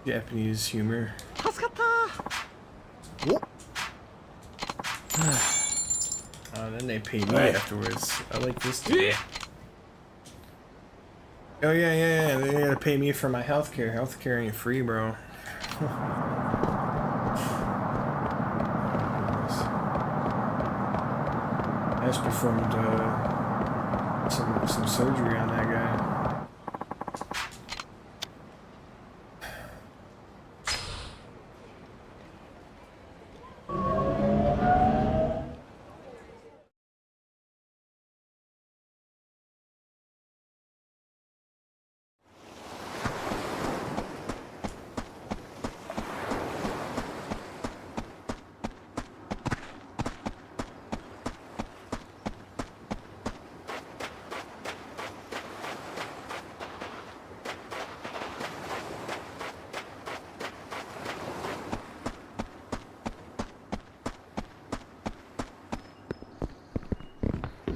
Japanese humor. Then they pay me afterwards. I like this too. Oh yeah. They gotta pay me for my healthcare. Healthcare ain't free, bro. I just performed some surgery on that guy.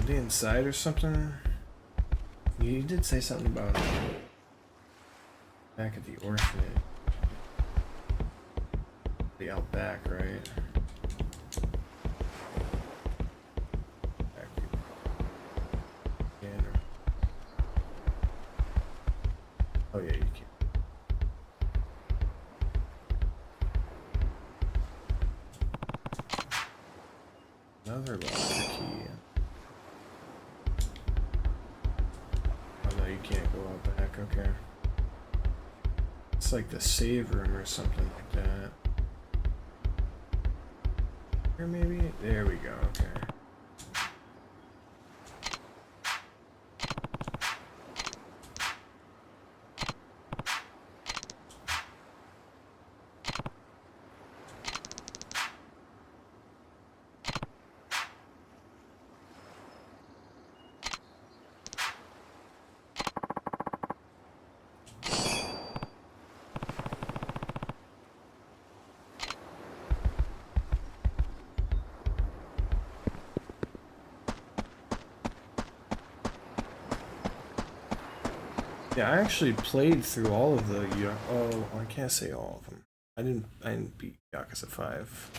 Inside or something? You did say something about back at the orphanage. The out back, right? Back in. Oh yeah, you can. Another locker key. Can't go out back, okay. It's like the save room or something like that. Or maybe? There we go, okay. Yeah, I actually played through all of the oh, I can't say all of them. I didn't beat Yakuza 5.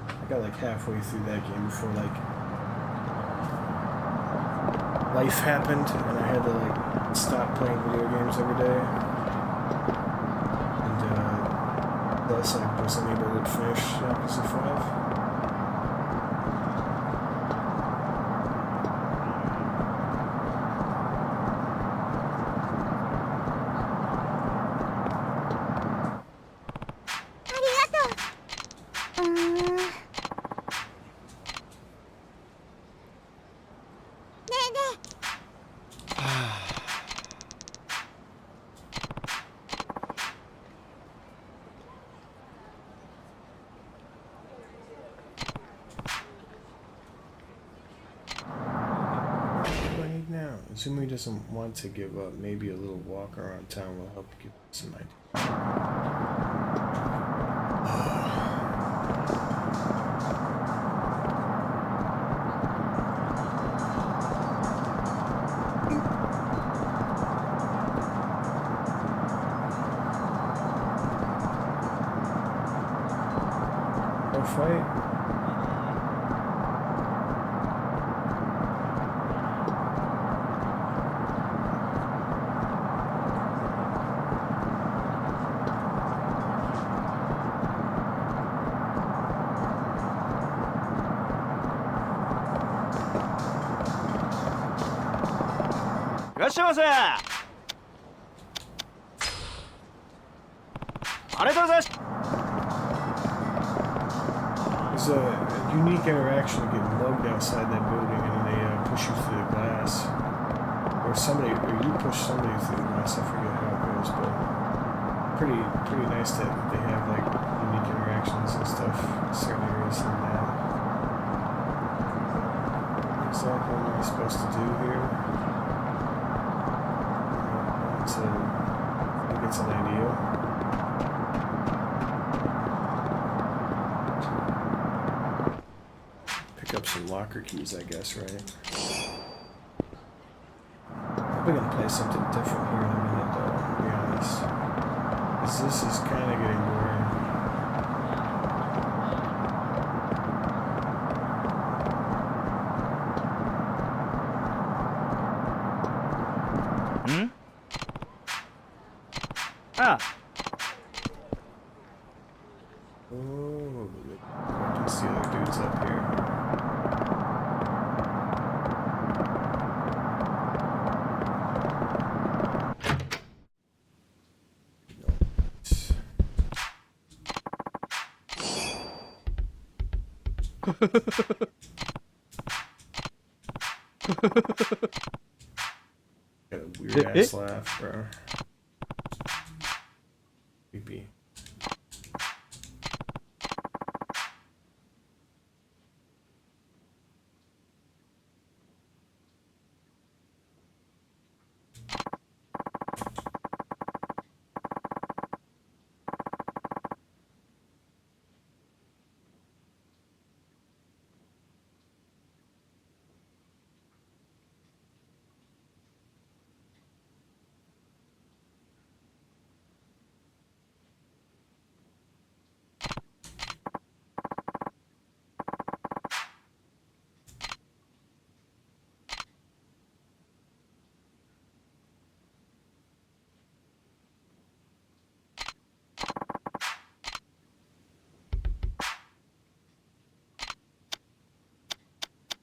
I got like halfway through that game before like life happened and I had to like stop playing video games every day. And thus I wasn't able to finish Yakuza 5. Assuming he doesn't want to give up, maybe a little walk around town will help give some ideas. No fight. There's a unique interaction of getting mugged outside that building and then they push you through the glass. Or you push somebody through the glass, I forget how it goes, but pretty nice that they have like unique interactions and stuff in certain areas in that. Exactly what am I supposed to do here? I think it's an idea. Pick pick up some locker keys, I guess, right? We're gonna play something different here in a minute, though, to be honest. 'Cause this is kind of getting boring. Ah. Oh, I can see other dudes up here. Got a weird ass laugh, bro. Creepy.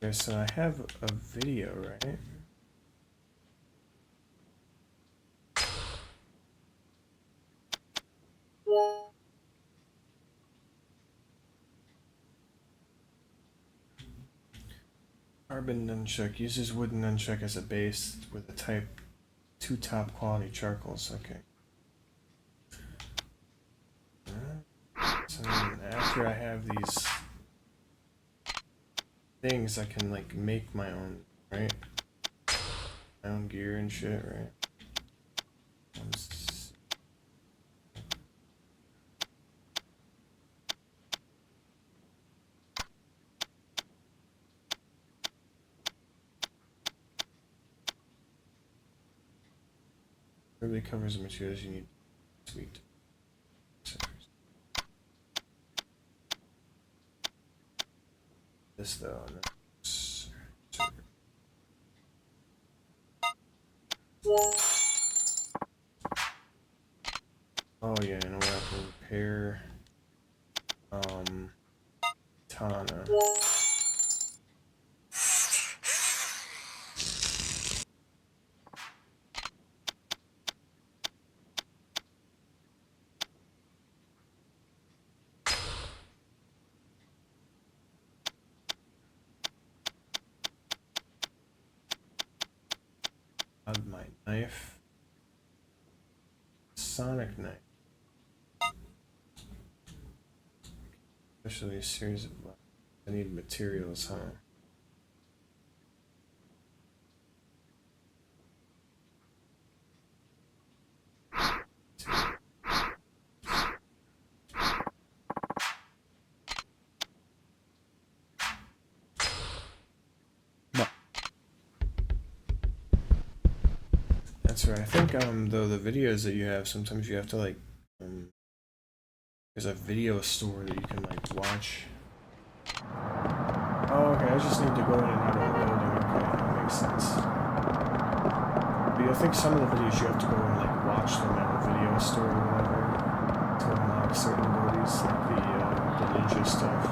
Okay, so I have a video, right? Carbon nunchuck uses wooden nunchuck as a base with a type 2 top quality charcoals. Okay. So then after I have these things, I can like make my own, right? My own gear and shit, right? Really covers the materials you need. Sweet. This though. Oh yeah, you know what? I can repair Tana. Of my knife. Sonic knife. Especially a series of. I need materials, huh? That's right. I think though the videos that you have, sometimes you have to like there's a video store that you can like watch. Oh, okay. I just need to go in and out of the building. Okay, that makes sense. But I think some of the videos you have to go and like watch them at the video store or whatever to unlock certain abilities, like the ninja stuff.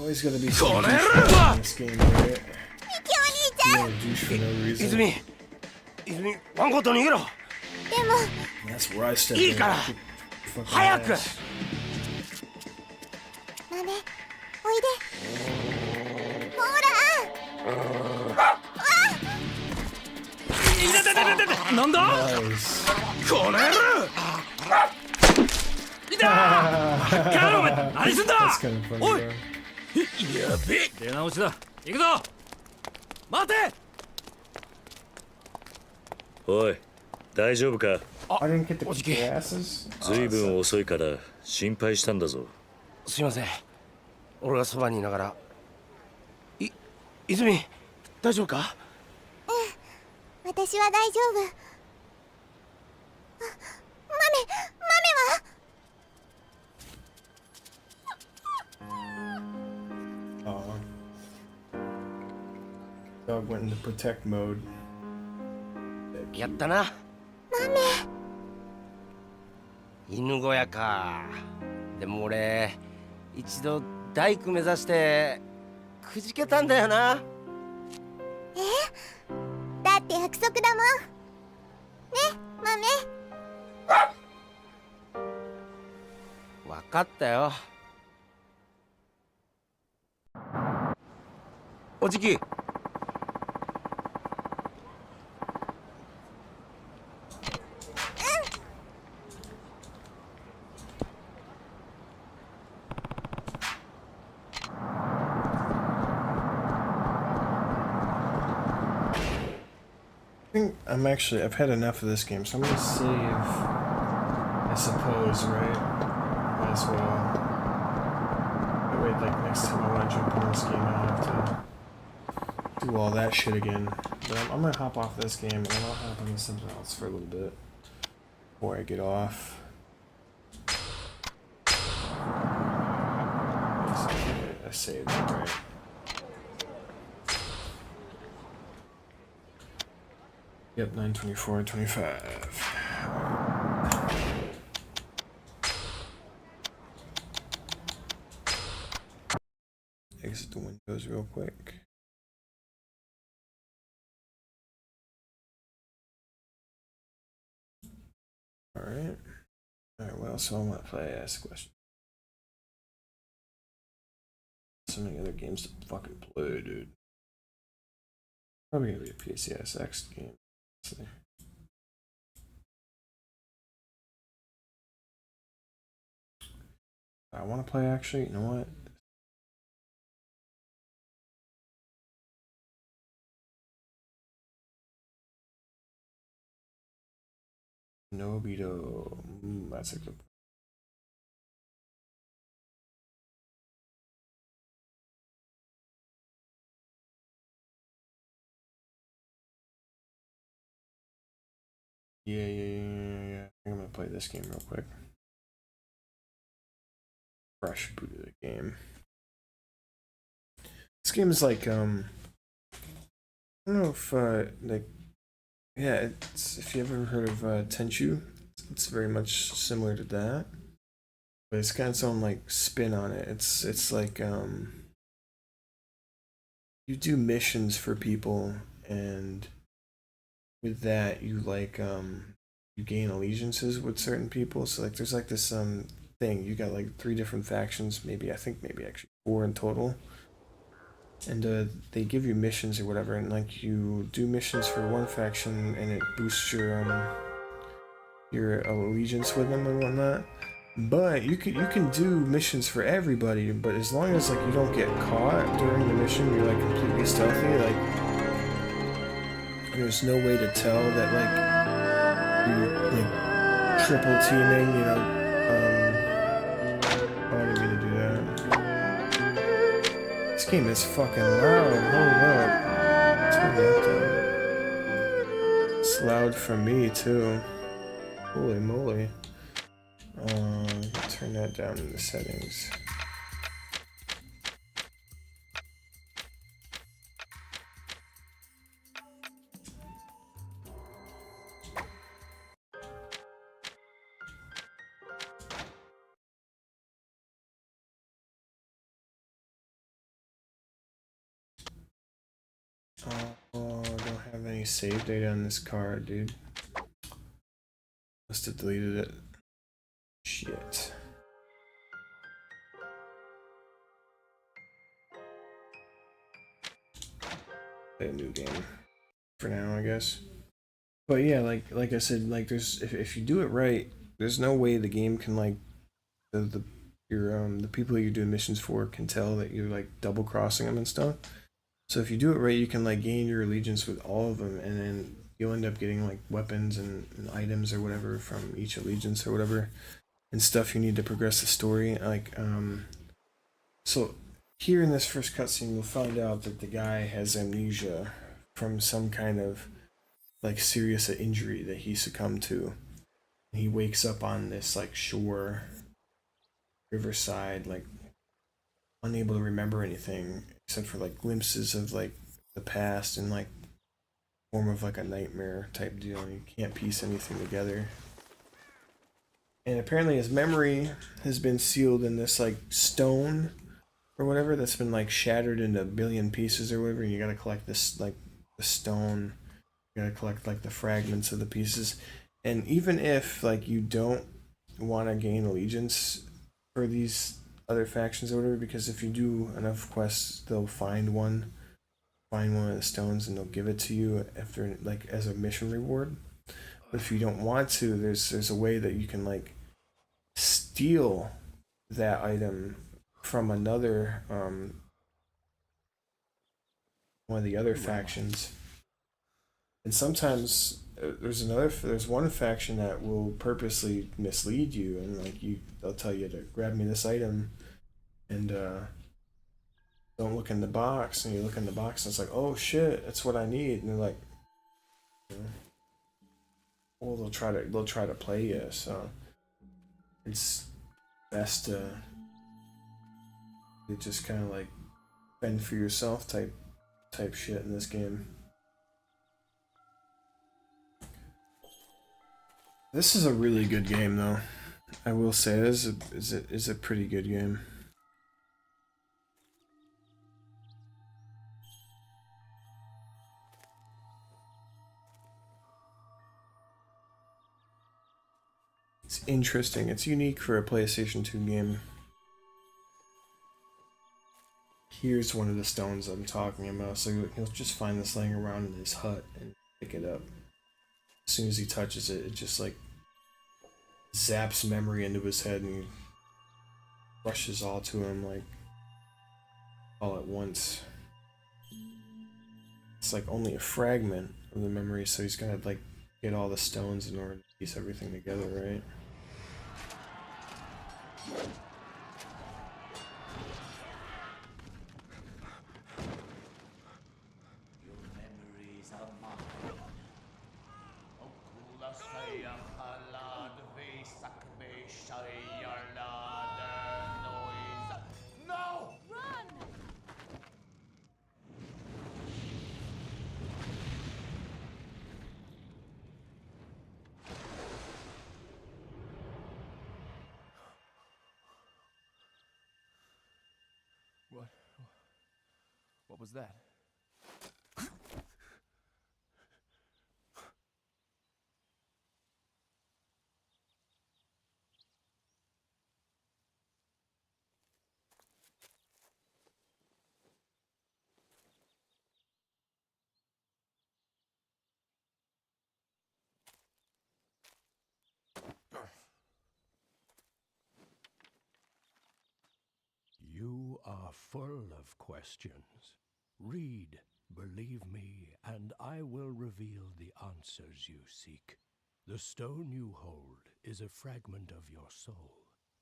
Always gotta be some douchebag in this game, right? You're a douche for no reason. 泉、ワンコと逃げろ。That's where I step in. いいから、早く。豆、おいで。ほら。なんだ？この野郎！いた！バカ野郎、何すんだ！おい！やべえ！出直しだ。行くぞ！待て！おい、大丈夫か？おじき。ずいぶん遅いから心配したんだぞ。すいません。俺がそばにいながら。泉、大丈夫か？うん、私は大丈夫。豆はDog went into protect mode. やったな。犬小屋か。でも俺一度大工目指してくじけたんだよな。だって約束だもん。ね、豆。分かったよ。おじき。I think I've had enough of this game, so I'm gonna save, I suppose, right? Might as well. That way, like, next time I want to jump in this game, I don't have to do all that shit again. But I'm gonna hop off this game, and then I'll hop into something else for a little bit before I get off. I saved it, right? Yep, 9:24:25. Exit the windows real quick. Alright. Alright, what else do I want to play? Ask a question. So many other games to fucking play, dude. Probably gonna be a PCSX game. Let's see. I want to play actually, you know what? Nobito. That's a good. Yeah. I think I'm gonna play this game real quick. Fresh boot of the game. This game is like I don't know if like, yeah, it's, if you ever heard of Tenchu, it's very much similar to that, but it's got its own like spin on it. It's like you do missions for people, and with that you like you gain allegiances with certain people. So like there's like this thing, you got like 3 different factions, maybe actually 4 in total, and they give you missions or whatever, and like you do missions for one faction and it boosts your allegiance with them and whatnot. But you can do missions for everybody, but as long as like you don't get caught during the mission, you're like completely stealthy, like there's no way to tell that like you're like triple teaming, you know. I didn't mean to do that. This game is fucking loud. Hold up. Turn that down. It's loud for me too. Holy moly. Turn that down in the settings. Oh, I don't have any save data on this card, dude. Must have deleted it. Shit. Play a new game for now, I guess. But yeah, like I said, like there's if you do it right, there's no way the game can like the people you're doing missions for can tell that you're like double crossing them and stuff. So if you do it right, you can like gain your allegiance with all of them, and then you'll end up getting like weapons and items or whatever from each allegiance or whatever, and stuff you need to progress the story. Like so here in this first cutscene, you'll find out that the guy has amnesia from some kind of like serious injury that he succumbed to. He wakes up on this like shore, riverside, like unable to remember anything except for like glimpses of like the past and like form of like a nightmare type deal, and you can't piece anything together. And apparently his memory has been sealed in this like stone or whatever that's been like shattered into a billion pieces or whatever, and you gotta collect this like the stone, you gotta collect like the fragments of the pieces. And even if like you don't want to gain allegiance for these other factions or whatever, because if you do enough quests, they'll find one of the stones and they'll give it to you after like as a mission reward. But if you don't want to, there's a way that you can like steal that item from another one of the other factions. And sometimes there's one faction that will purposely mislead you, and like they'll tell you to grab me this item and don't look in the box, and you look in the box and it's like, oh shit, that's what I need, and they're like, well, they'll try to play you. So it's best to just kind of like fend for yourself type shit in this game. This is a really good game, though. I will say this is a pretty good game. It's interesting. It's unique for a PlayStation 2 game. Here's one of the stones I'm talking about. So he'll just find this laying around in his hut and pick it up. As soon as he touches it, it just like zaps memory into his head and rushes all to him like all at once. It's like only a fragment of the memory, so he's gotta like get all the stones in order to piece everything together, right? No! Run! What was that? You are full of questions. Read, believe me, and I will reveal the answers you seek. The stone you hold is a fragment of your soul.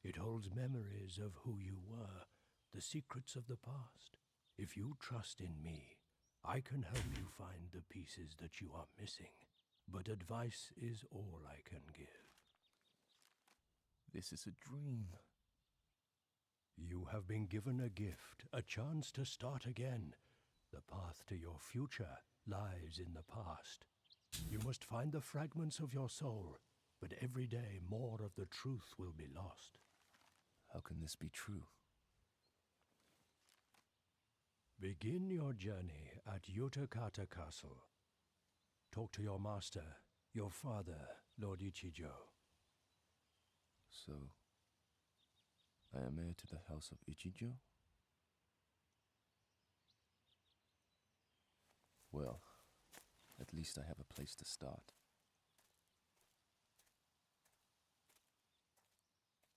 It holds memories of who you were, the secrets of the past. If you trust in me, I can help you find the pieces that you are missing. But advice is all I can give. This is a dream. You have been given a gift, a chance to start again. The path to your future lies in the past. You must find the fragments of your soul, but every day more of the truth will be lost. How can this be true? Begin your journey at Yotakata Castle. Talk to your master, your father, Lord Ichijo. So, I am heir to the House of Ichijo? Well, at least I have a place to start.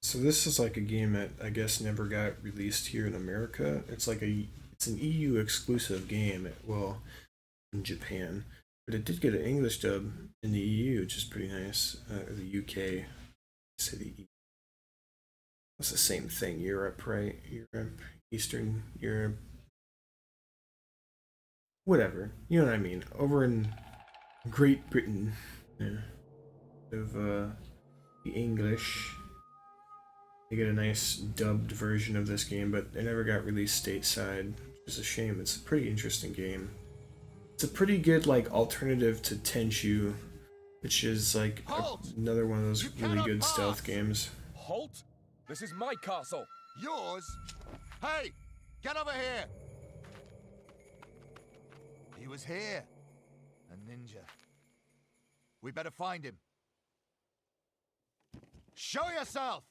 So this is like a game that I guess never got released here in America. It's like it's an EU exclusive game. Well, in Japan, but it did get an English dub in the EU, which is pretty nice. The UK, say the EU. It's the same thing. Europe, right? Europe, Eastern Europe, whatever. You know what I mean? Over in Great Britain, yeah, of the English. They get a nice dubbed version of this game, but it never got released stateside, which is a shame. It's a pretty interesting game. It's a pretty good like alternative to Tenchu, which is like another one of those really good stealth games. Halt! This is my castle. Yours? Hey, get over here! He was here. A ninja. We better find him. Show yourself!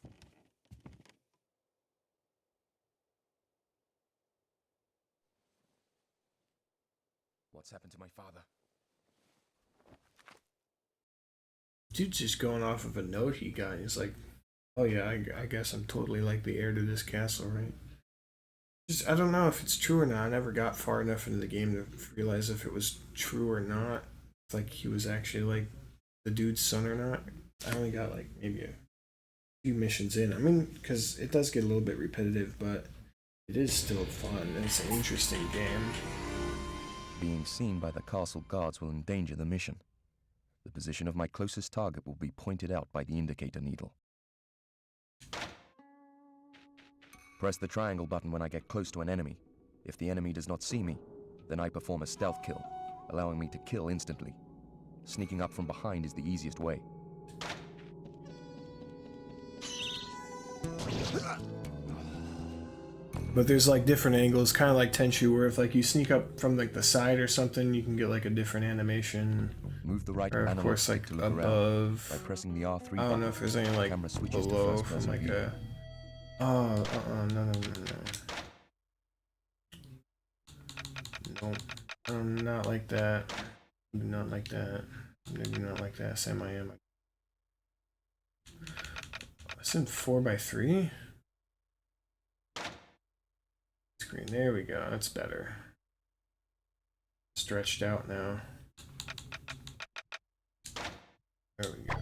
What's happened to my father? Dude's just going off of a note he got. He's like, oh yeah, I guess I'm totally like the heir to this castle, right? Just, I don't know if it's true or not. I never got far enough into the game to realize if it was true or not. If, like, he was actually like the dude's son or not. I only got like maybe a few missions in. I mean, because it does get a little bit repetitive, but it is still fun. It's an interesting game. Being seen by the castle guards will endanger the mission. The position of my closest target will be pointed out by the indicator needle. Press the triangle button when I get close to an enemy. If the enemy does not see me, then I perform a stealth kill, allowing me to kill instantly. Sneaking up from behind is the easiest way. But there's like different angles, kind of like Tenchu, where if like you sneak up from like the side or something, you can get like a different animation. Move the right or of course like above. By pressing the R3 I don't know if there's any like below from like a. Oh, no. Nope. Not like that. Not like that. Maybe not like that. Sam, I am. It's in 4x3. Screen. There we go. That's better. Stretched out now. There we go.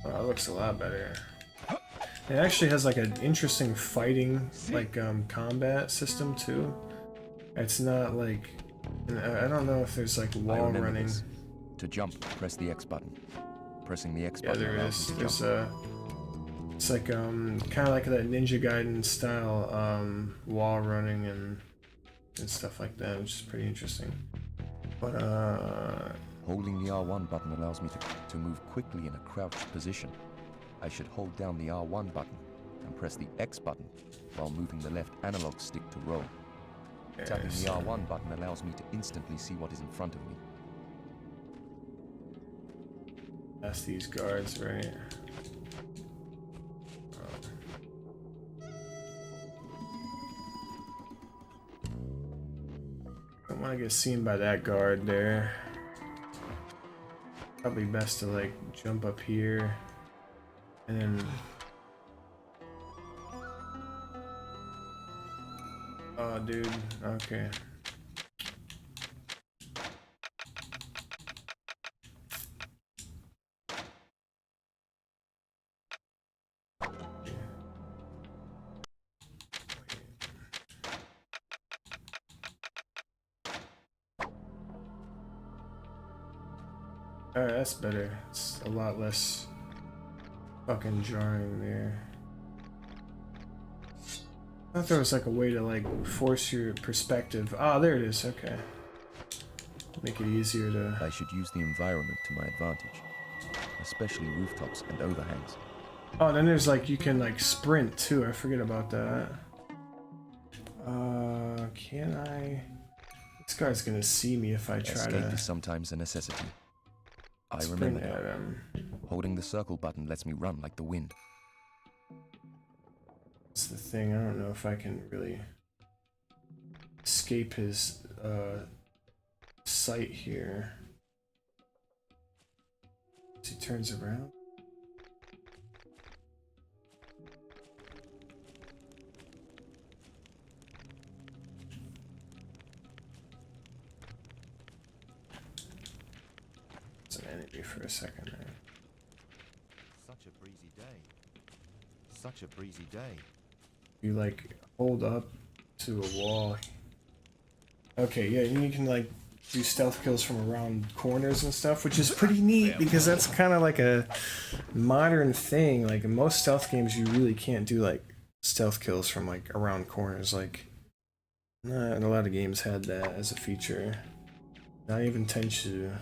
Oh, that looks a lot better. It actually has like an interesting fighting like combat system too. It's not like I don't know if there's like wall running. This. To jump, press the X button. Pressing the X yeah, button. Yeah, there is. There's a. It's like kind of like that Ninja Gaiden style wall running and stuff like that, which is pretty interesting. But holding the R1 button allows me to move quickly in a crouched position. I should hold down the R1 button and press the X button while moving the left analog stick to roll. Yes. Tapping the R1 button allows me to instantly see what is in front of me. That's these guards, right? Don't want to get seen by that guard there. Probably best to like jump up here and then oh dude, okay. Alright, that's better. It's a lot less fucking jarring there. I thought there was like a way to like force your perspective. Ah, there it is, okay. Make it easier to... I should use the environment to my advantage, especially rooftops and overhangs. Oh, and then there's like, you can like sprint too, I forget about that. Can I... This guy's gonna see me if I try Escape to. is sometimes a necessity. I sprint remember at now. him. Holding the circle button lets me run like the wind. That's the thing. I don't know if I can really escape his sight here. As he turns around. It's an enemy for a second there. Such a breezy day. Such a breezy day. You like hold up to a wall. Okay, yeah, you can like do stealth kills from around corners and stuff, which is pretty neat because that's kind of like a modern thing. Like in most stealth games, you really can't do like stealth kills from like around corners. Like, not a lot of games had that as a feature. Not even Tenchu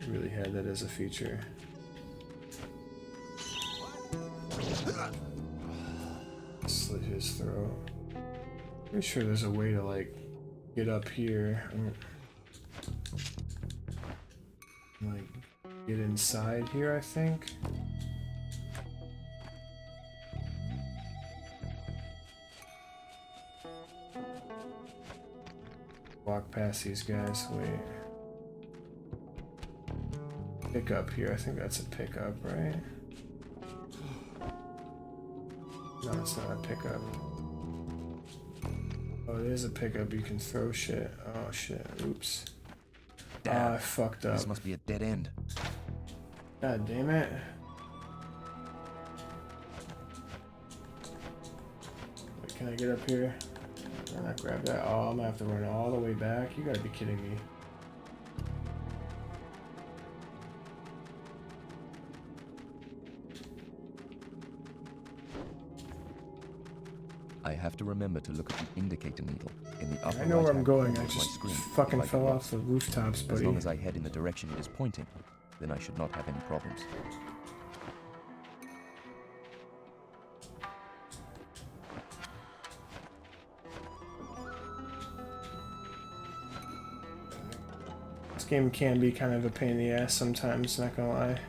really had that as a feature. Slit his throat. Pretty sure there's a way to like get up here. Like get inside here, I think. Walk past these guys. Wait. Pick up here. I think that's a pickup, right? No, it's not a pickup. Oh, it is a pickup. You can throw shit. Oh shit. Oops. Damn. I fucked up. This must be a dead end. God damn it. Wait, can I get up here? Can I grab that? Oh, I'm gonna have to run all the way back. You gotta be kidding me. I have to remember to look at the indicator needle in the upper I know where I'm right-hand going. corner I of my just screen fucking like fell the off the rooftops, buddy. As long as I head in the direction it is pointing, then I should not have any problems. This game can be kind of a pain in the ass sometimes, not gonna lie.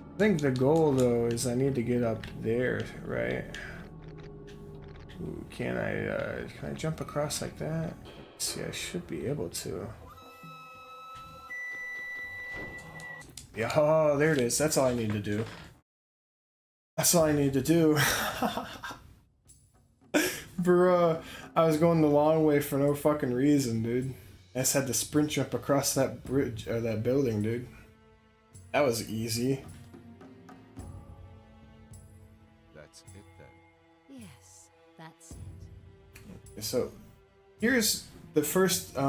I think the goal though is I need to get up there, right? Ooh, can I jump across like that? Let's see, I should be able to. Yeah, oh, there it is. That's all I need to do. That's all I need to do. Bruh, I was going the long way for no fucking reason, dude. I just had to sprint jump across that bridge, or that building, dude. That was easy. That's it then. Yes, that's it. So, here's the first, the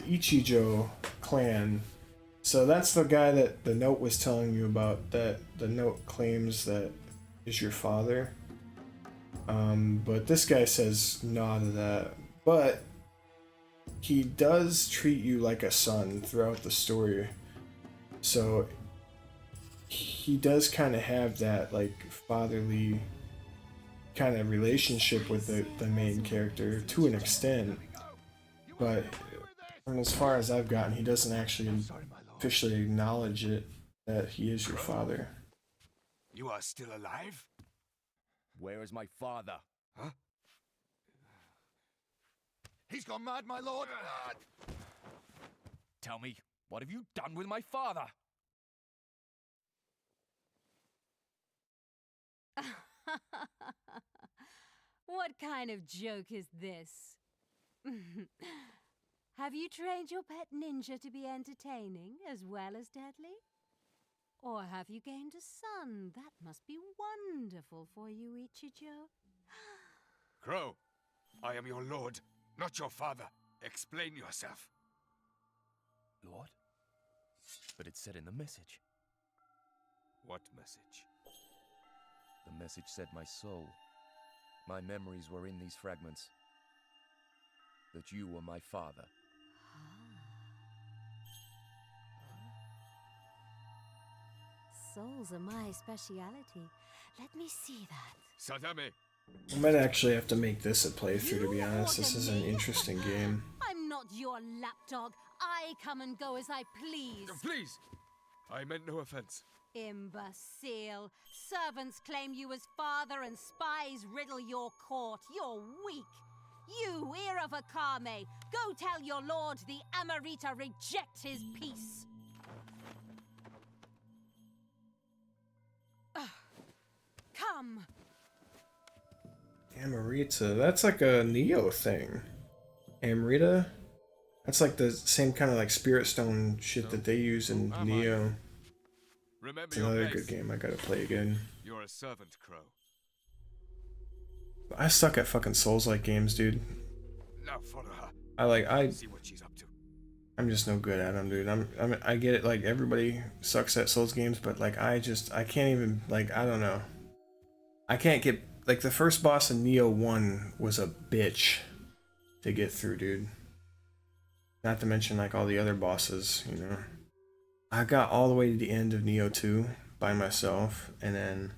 Ichijo clan. So that's the guy that the note was telling you about, that the note claims that is your father. But this guy says no to that. But he does treat you like a son throughout the story. So he does kind of have that like fatherly kind of relationship with the main character to an extent. But as far as I've gotten, he doesn't actually officially acknowledge it that he is your father. You are still alive? Where is my father? Huh? He's gone mad, my lord! Tell me, what have you done with my father? What kind of joke is this? Have you trained your pet ninja to be entertaining as well as deadly? Or have you gained a son? That must be wonderful for you, Ichijo. Crow, I am your lord, not your father. Explain yourself. Lord? But it said in the message. What message? The message said my soul, my memories were in these fragments. That you were my father. Souls are my speciality. Let me see that. Sadame, I might actually have to make this a playthrough, to be honest. This is an interesting game. I'm not your lapdog. I come and go as I please. Please! I meant no offense. Imbecile. Servants claim you as father and spies riddle your court. You're weak. You, ear of Akame, go tell your lord the Amarita reject his peace. Come. Amarita, that's like a Neo thing. Amarita? That's like the same kind of like Spirit Stone shit that they use in Neo. It's another good game I gotta play again. You're a servant, Crow. I suck at fucking Souls-like games, dude. Now follow her. See what she's up to. I'm just no good at them, dude. I get it, like everybody sucks at Souls games, but like I can't even, like, I don't know. I can't get, like, the first boss in Neo 1 was a bitch to get through, dude. Not to mention like all the other bosses, you know. I got all the way to the end of Neo 2 by myself, and then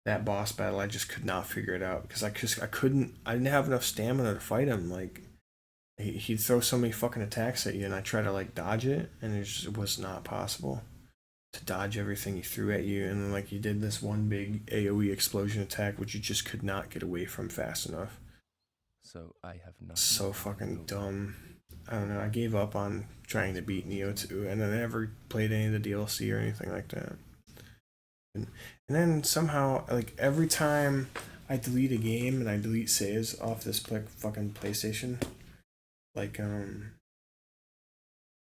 that boss battle I just could not figure it out because I didn't have enough stamina to fight him. Like he'd throw so many fucking attacks at you, and I try to like dodge it, and it was not possible to dodge everything he threw at you. And then like he did this one big AoE explosion attack which you just could not get away from fast enough. So I have nothing. So fucking dumb. I don't know, I gave up on trying to beat Neo 2, and I never played any of the DLC or anything like that. And then somehow, like, every time I delete a game and I delete saves off this fucking PlayStation, like,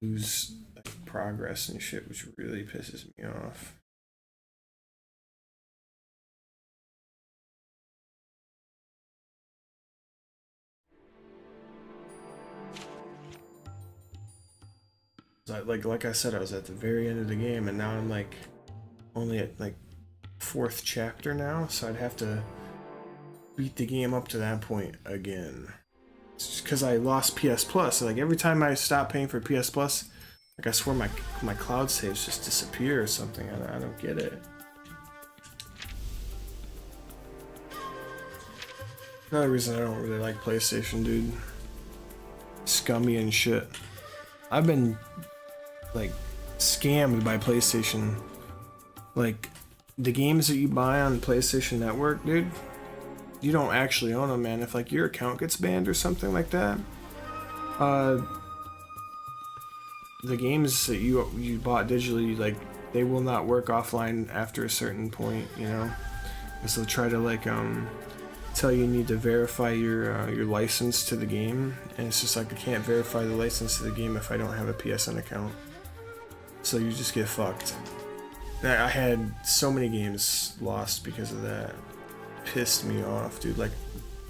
lose like, progress and shit, which really pisses me off. Like I said, I was at the very end of the game, and now I'm like only at like 4th chapter now, so I'd have to beat the game up to that point again. It's just because I lost PS Plus. Like every time I stop paying for PS Plus, like I swear my cloud saves just disappear or something. I don't get it. Another reason I don't really like PlayStation, dude. Scummy and shit. I've been like scammed by PlayStation. Like the games that you buy on PlayStation Network, dude, you don't actually own them, man. If like your account gets banned or something like that, the games that you bought digitally, like they will not work offline after a certain point, you know. Because they'll try to like tell you need to verify your license to the game, and it's just like I can't verify the license to the game if I don't have a PSN account. So you just get fucked. I had so many games lost because of that. Pissed me off, dude. Like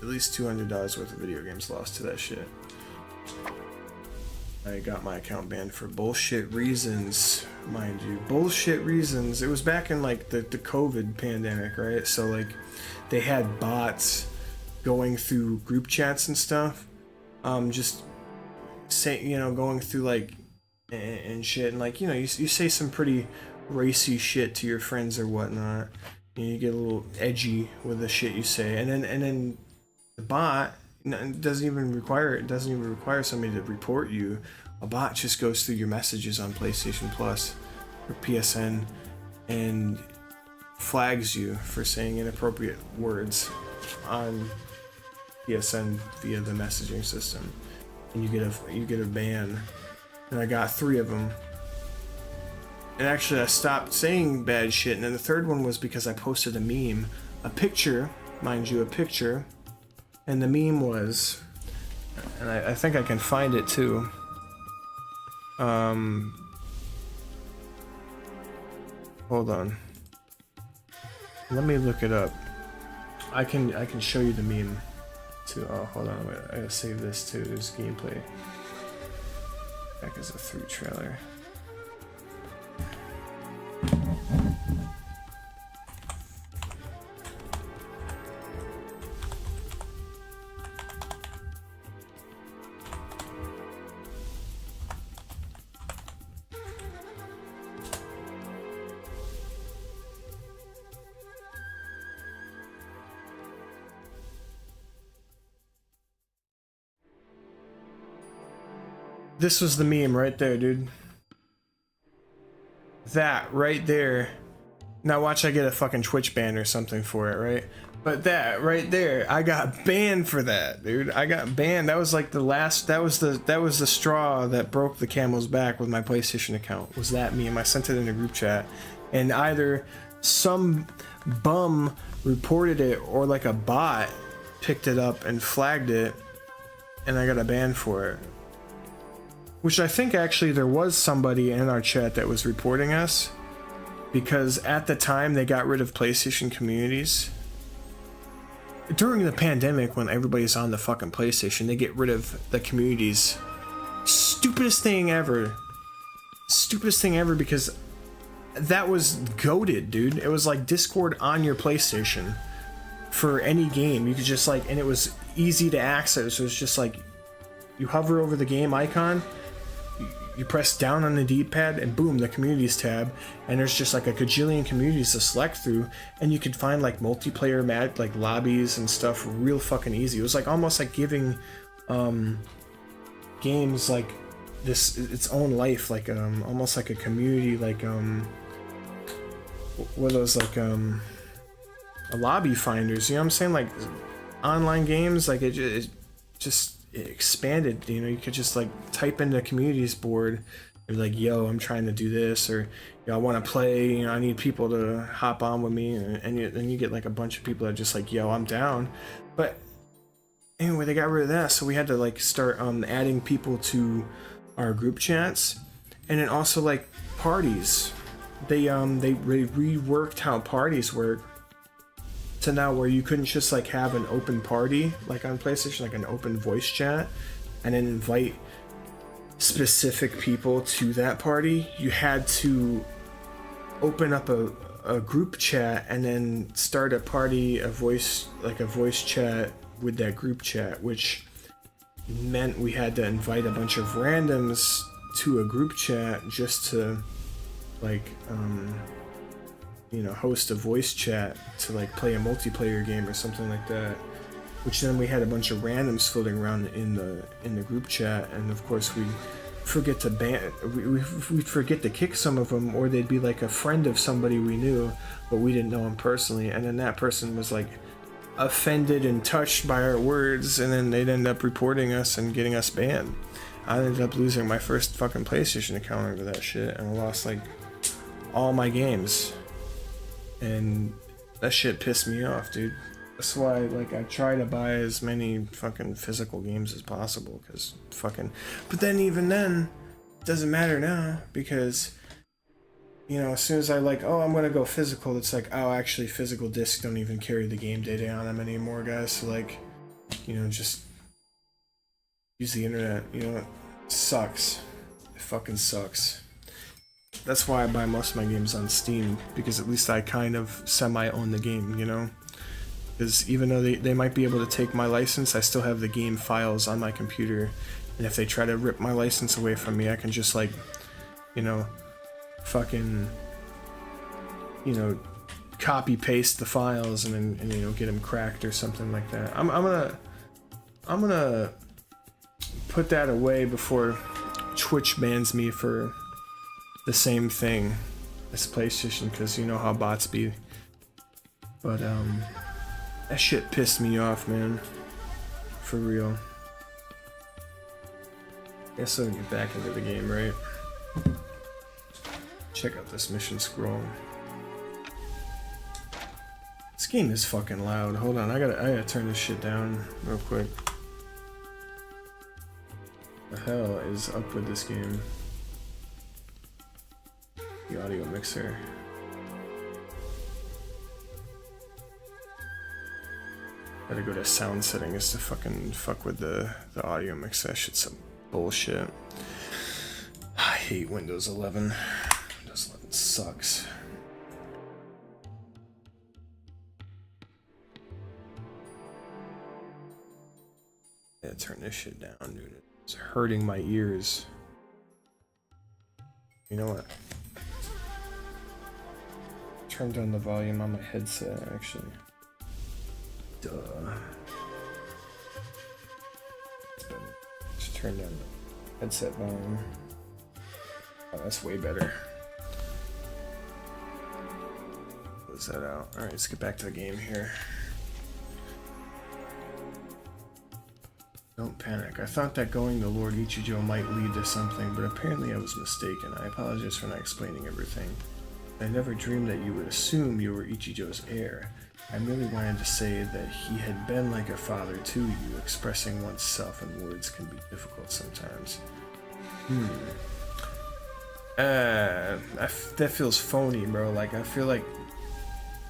at least $200 worth of video games lost to that shit. I got my account banned for bullshit reasons, mind you. Bullshit reasons. It was back in like the COVID pandemic, right? So like they had bots going through group chats and stuff. Just say, you know, going through like and shit, and like, you know, you say some pretty racy shit to your friends or whatnot, and you get a little edgy with the shit you say, and then the bot doesn't even require somebody to report you. A bot just goes through your messages on PlayStation Plus or PSN and flags you for saying inappropriate words on PSN via the messaging system, and you get a ban. And I got 3 of them. And actually I stopped saying bad shit, and then the 3rd one was because I posted a meme, a picture, mind you, a picture, and the meme was, and I think I can find it too. Hold on. Let me look it up. I can show you the meme too. Oh, hold on, wait, I gotta save this too. There's gameplay. Back as a 3 trailer. This was the meme right there, dude. That right there. Now watch I get a fucking Twitch ban or something for it, right? But that right there, I got banned for that, dude. I got banned. That was like the last, that was the straw that broke the camel's back with my PlayStation account. Was that meme? I sent it in a group chat. And either some bum reported it or like a bot picked it up and flagged it, and I got a ban for it. Which I think actually there was somebody in our chat that was reporting us, because at the time they got rid of PlayStation communities. During the pandemic, when everybody's on the fucking PlayStation, they get rid of the communities. Stupidest thing ever. Stupidest thing ever, because that was goated, dude. It was like Discord on your PlayStation for any game. You could just like, and it was easy to access. It was just like, you hover over the game icon, you press down on the D-pad, and boom, the communities tab, and there's just like a gajillion communities to select through, and you could find like multiplayer like lobbies and stuff real fucking easy. It was like almost like giving games like this its own life, like almost like a community, like what are those, like a lobby finders, you know what I'm saying? Like online games, like it just expanded, you know. You could just like type in the communities board and be like, yo, I'm trying to do this, or yo, I want to play, you know, I need people to hop on with me, and then you get like a bunch of people that are just like, yo, I'm down. But anyway, they got rid of that, so we had to like start adding people to our group chats, and then also like parties. They reworked how parties work to now where you couldn't just like have an open party like on PlayStation, like an open voice chat, and then invite specific people to that party. You had to open up a group chat and then start a party, a voice chat with that group chat, which meant we had to invite a bunch of randoms to a group chat just to like you know, host a voice chat to like play a multiplayer game or something like that. Which then we had a bunch of randoms floating around in the group chat, and of course we'd forget to we'd forget to kick some of them, or they'd be like a friend of somebody we knew but we didn't know him personally, and then that person was like offended and touched by our words, and then they'd end up reporting us and getting us banned. I ended up losing my first fucking PlayStation account over that shit, and I lost like all my games. And that shit pissed me off, dude. That's why, like, I try to buy as many fucking physical games as possible, because fucking... But then, even then, it doesn't matter now, because, you know, as soon as I, like, oh, I'm gonna go physical, it's like, oh, actually, physical discs don't even carry the game data on them anymore, guys, so, like, you know, just use the internet, you know, it sucks. It fucking sucks. That's why I buy most of my games on Steam, because at least I kind of semi-own the game, you know? Because even though they might be able to take my license, I still have the game files on my computer, and if they try to rip my license away from me, I can just, like, you know, fucking, you know, copy-paste the files and then, you know, get them cracked or something like that. I'm gonna put that away before Twitch bans me for the same thing as PlayStation, because you know how bots be. But that shit pissed me off, man, for real. Guess I'll get back into the game, right? Check out this mission scroll. This game is fucking loud. Hold on, I gotta turn this shit down real quick. The hell is up with this game? The audio mixer. Gotta go to sound settings to fucking fuck with the audio mixer. That shit's some bullshit. I hate Windows 11. Windows 11 sucks. Yeah, turn this shit down, dude. It's hurting my ears. You know what? Turn down the volume on my headset, actually. Duh. Just turn down Headset volume. Oh, that's way better. Close that out. Alright, let's get back to the game here. Don't panic. I thought that going to Lord Ichijo might lead to something, but apparently I was mistaken. I apologize for not explaining everything. I never dreamed that you would assume you were Ichijo's heir. I merely wanted to say that he had been like a father to you. Expressing oneself in words can be difficult sometimes. That feels phony, bro. Like, I feel like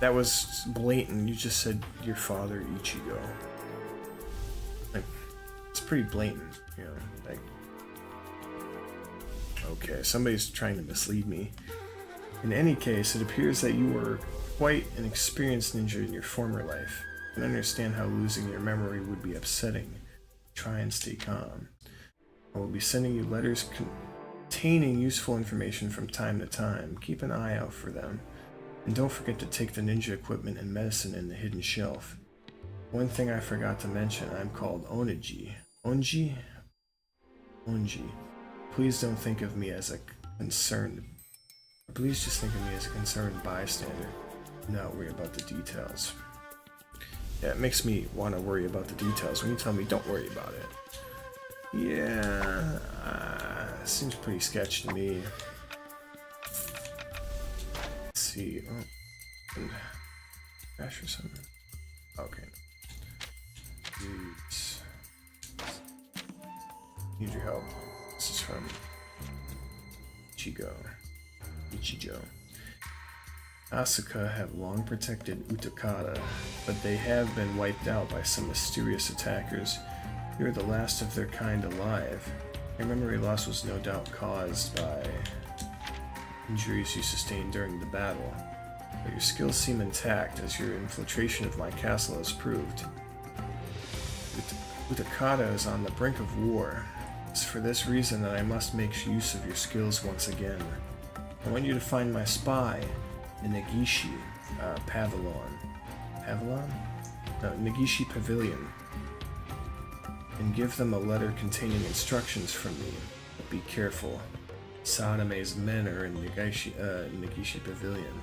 that was blatant. You just said your father, Ichigo. Like, it's pretty blatant, you know. Like, okay, somebody's trying to mislead me. In any case, it appears that you were quite an experienced ninja in your former life. I can understand how losing your memory would be upsetting. Try and stay calm. I will be sending you letters containing useful information from time to time. Keep an eye out for them. And don't forget to take the ninja equipment and medicine in the hidden shelf. One thing I forgot to mention, I'm called Oniji. Onji? Onji. Please don't think of me as a concerned... Please just think of me as a concerned bystander. Do not worry about the details. Yeah, it makes me want to worry about the details when you tell me don't worry about it. Yeah, seems pretty sketchy to me. Let's see. Oh, crash or something. Okay. Please. Need your help. This is from Ichijo. Asuka have long protected Utakata, but they have been wiped out by some mysterious attackers. You are the last of their kind alive. Your memory loss was no doubt caused by injuries you sustained during the battle, but your skills seem intact, as your infiltration of my castle has proved. Utakata is on the brink of war. It's for this reason that I must make use of your skills once again. I want you to find my spy, the Negishi Pavilion. Negishi Pavilion. And give them a letter containing instructions from me. But be careful. Sadame's men are in Negishi Pavilion.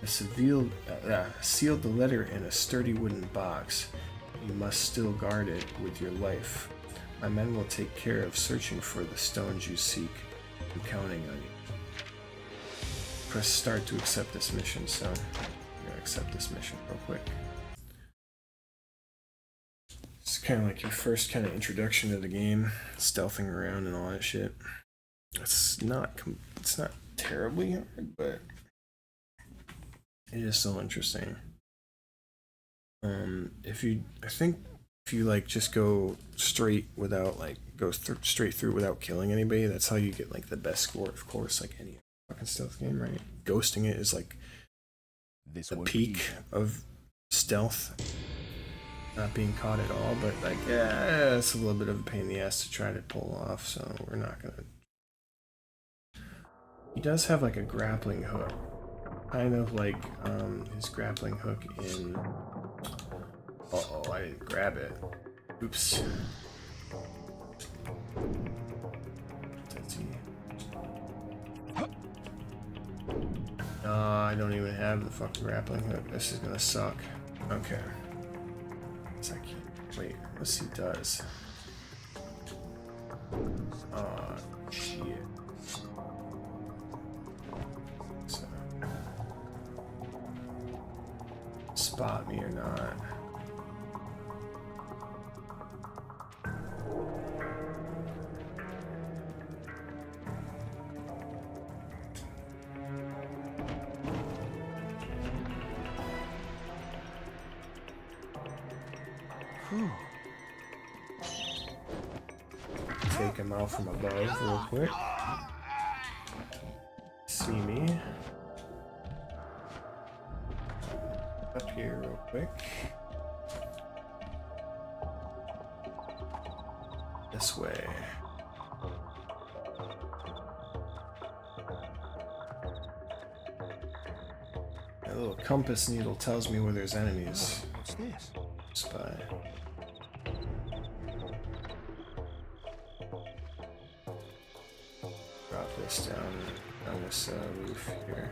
I sealed the letter in a sturdy wooden box. You must still guard it with your life. My men will take care of searching for the stones you seek. I'm counting on you. Press start to accept this mission, so I'm gonna accept this mission real quick. It's kind of like your first kind of introduction to the game, stealthing around and all that shit. It's not terribly hard, but it is still interesting. I think if you like just go straight without like straight through without killing anybody, that's how you get like the best score, of course, like any fucking stealth game, right? Ghosting it is like the peak of stealth, not being caught at all, but like, yeah, it's a little bit of a pain in the ass to try to pull off, so we're not gonna. He does have like a grappling hook, kind of like his grappling hook in. Uh-oh, I didn't grab it. Oops. I don't even have the fucking grappling hook. This is gonna suck. Okay. Wait, let's see, does. Oh, shit. So. Spot me or not. Take him out from above real quick. See me. Up here real quick. This way. That little compass needle tells me where there's enemies. What's this? Spy. this down on this roof here.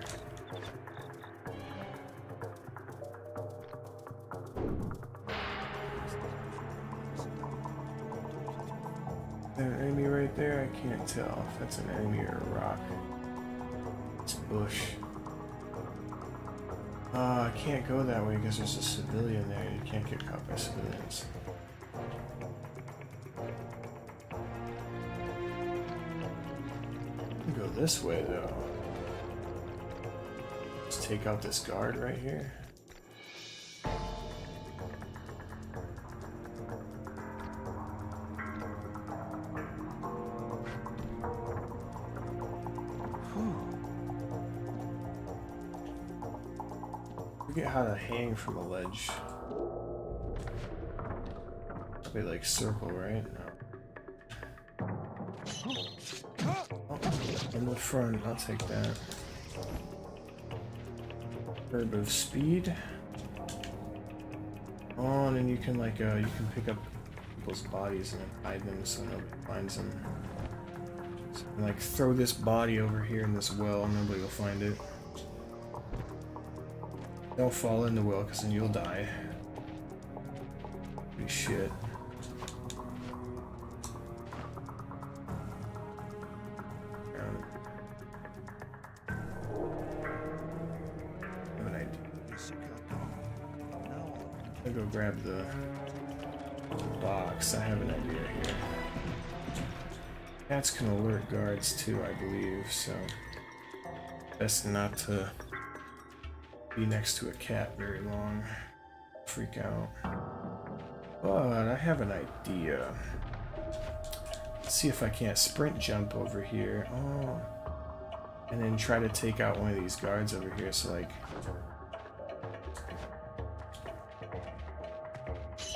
Is there an enemy right there? I can't tell if that's an enemy or a rock. It's bush. I can't go that way because there's a civilian there. You can't get caught by civilians. You can go this way though. Let's take out this guard right here. Forget how to hang from a ledge. Probably like circle, right? No. Oh, in the front, I'll take that. Herb of speed. Oh, and then you can like you can pick up people's bodies and then hide them so nobody finds them. So you can, like throw this body over here in this well, nobody will find it. Don't fall in the well, because then you'll die. Holy shit. I have an idea. I'll go grab the box. I have an idea here. Cats can alert guards too, I believe, so best not to be next to a cat very long. Freak out. But I have an idea. Let's see if I can't sprint jump over here. Oh. And then try to take out one of these guards over here. So like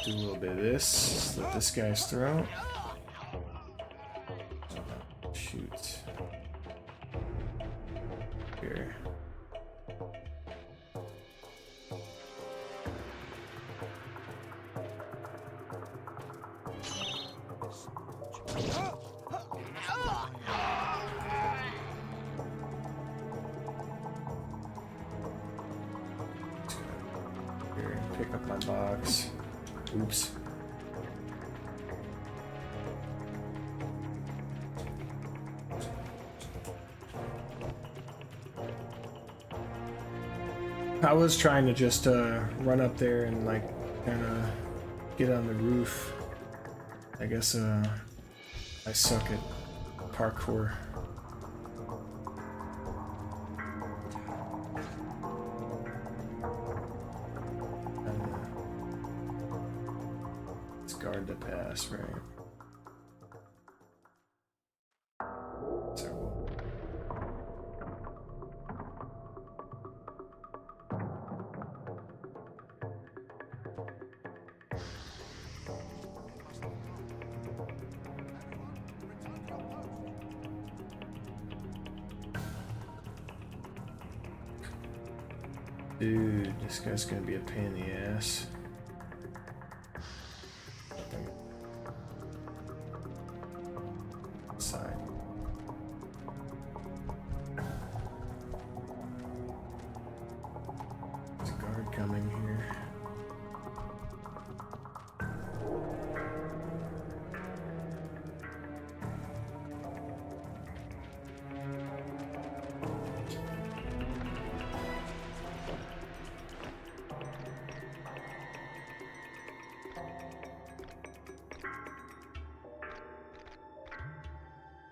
do a little bit of this. Slit this guy's throat. Shoot. Here. Pick up my box. Oops. I was trying to just run up there and like kind of get on the roof. I guess I suck at parkour. Guard to pass, right? So, dude, this guy's gonna be a pain in the ass. Side. There's a guard coming here.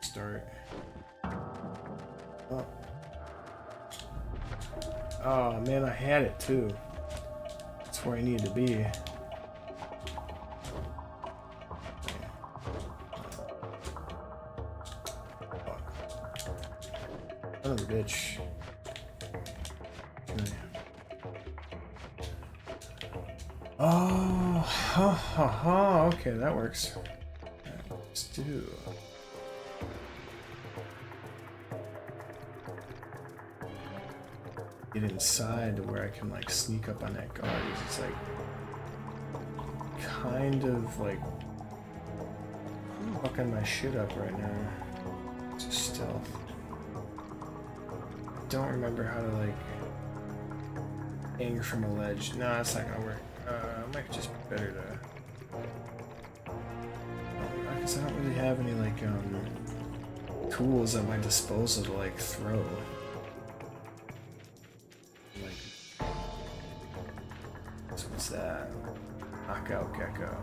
Start. Oh. Oh man, I had it too. That's where I need to be. Son of a bitch. Okay. Oh, ha ha ha. Okay, that works. Let's do. Get inside to where I can like sneak up on that guard. It's like kind of like fucking my shit up right now. It's just stealth. don't remember how to like hang from a ledge. No, that's not gonna work. It might just be better to. I guess I don't really have any like tools at my disposal to like throw. Like, so what's that? Knockout gecko.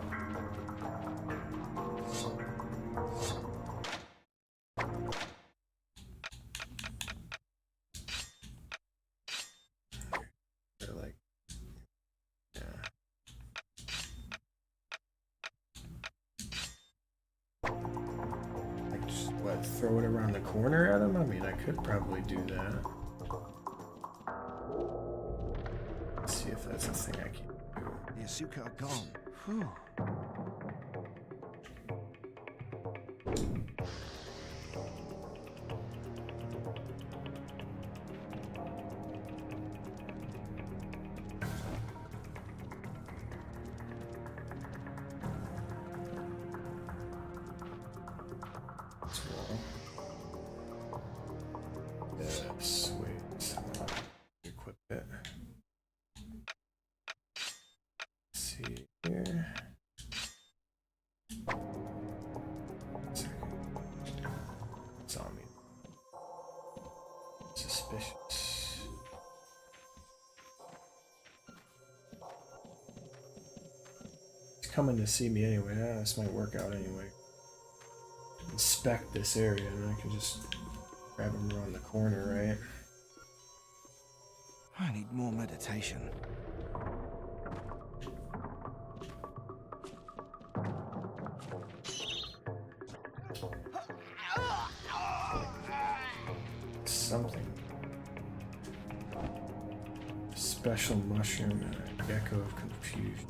They're like, yeah. Like just what? Throw it around the corner at him? I mean, I could probably do that. Let's see if that's a thing I can do. The Asuka are gone. Whew. Yes, wait. Equip it. Let's see here. It's on me. Suspicious. He's coming to see me anyway. This might work out anyway. Inspect this area and I can just grab him around the corner, right? I need more meditation. Something. Special mushroom and a gecko of confusion.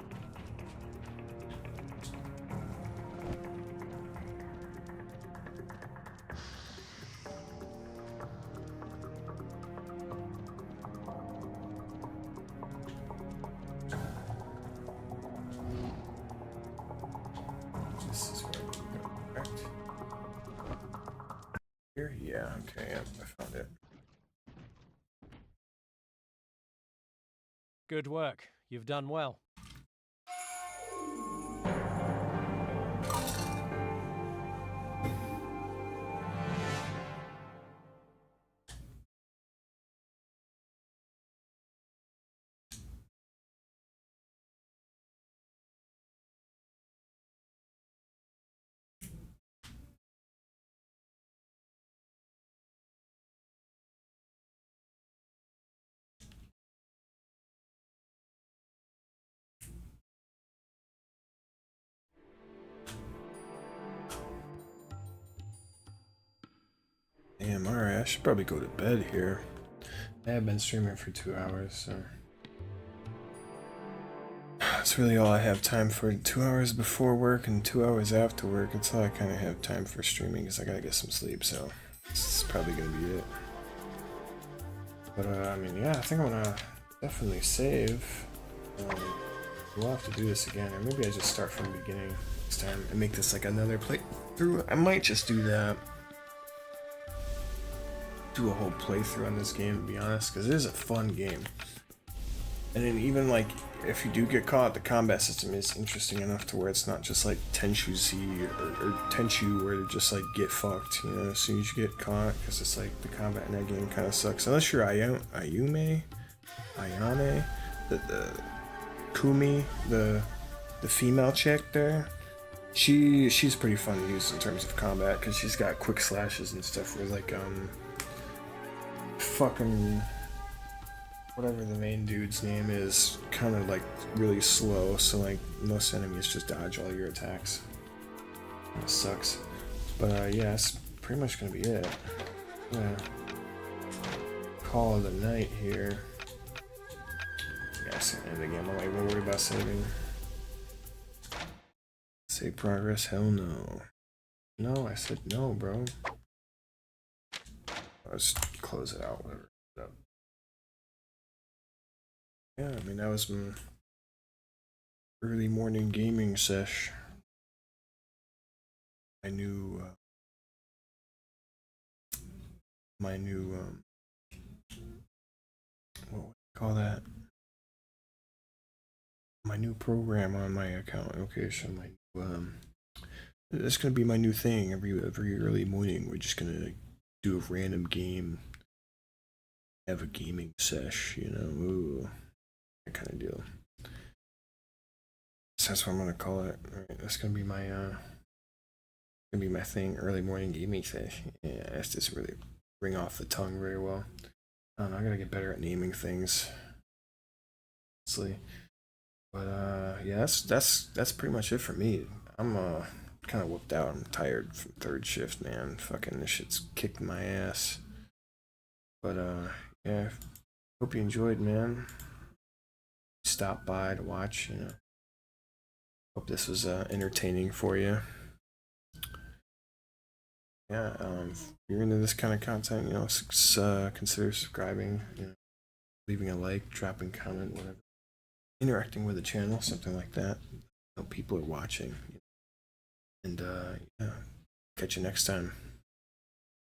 This is where we go, correct? Here? Yeah, okay, yeah, I found it. Good work. You've done well. Damn, alright, I should probably go to bed here. I have been streaming for 2 hours, so that's really all I have time for. 2 hours before work and 2 hours after work. It's all I kind of have time for streaming because I gotta get some sleep, so this is probably gonna be it. But I mean, yeah, I think I'm gonna definitely save. We'll have to do this again, or maybe I just start from the beginning next time and make this like another playthrough. I might just do that. Do a whole playthrough on this game, to be honest, because it is a fun game. And then even like if you do get caught, the combat system is interesting enough to where it's not just like Tenchu Z or Tenchu where to just like get fucked, you know, as soon as you get caught, because it's like the combat in that game kind of sucks. Unless you're Ayane, the Kumi, the female chick there. She's pretty fun to use in terms of combat because she's got quick slashes and stuff where like fucking whatever the main dude's name is kind of like really slow, so like most enemies just dodge all your attacks. It sucks. But yeah, that's pretty much gonna be it. Yeah. Call of the night here. Yeah, I said end the game. I'm not even worried about saving. Save progress? Hell no. No, I said no, bro. Let's close it out, whatever. Yeah, I mean, that was my early morning gaming sesh. My new call that? My new program on my account. Okay, so my that's gonna be my new thing. Every early morning, we're just gonna do a random game, have a gaming sesh, you know, ooh, that kind of deal. So that's what I'm gonna call it. All right, that's gonna be my thing. Early morning gaming sesh. Yeah, that's just really ring off the tongue very well. I don't know, I gotta get better at naming things. Honestly. But yeah, that's pretty much it for me. I'm kind of whooped out. I'm tired from third shift, man. Fucking this shit's kicked my ass. But yeah, hope you enjoyed, man. Stop by to watch, you know. Hope this was entertaining for you. Yeah, if you're into this kind of content, you know, consider subscribing, you know, leaving a like, dropping a comment, whatever. Interacting with the channel, something like that. You know, people are watching. And yeah, catch you next time.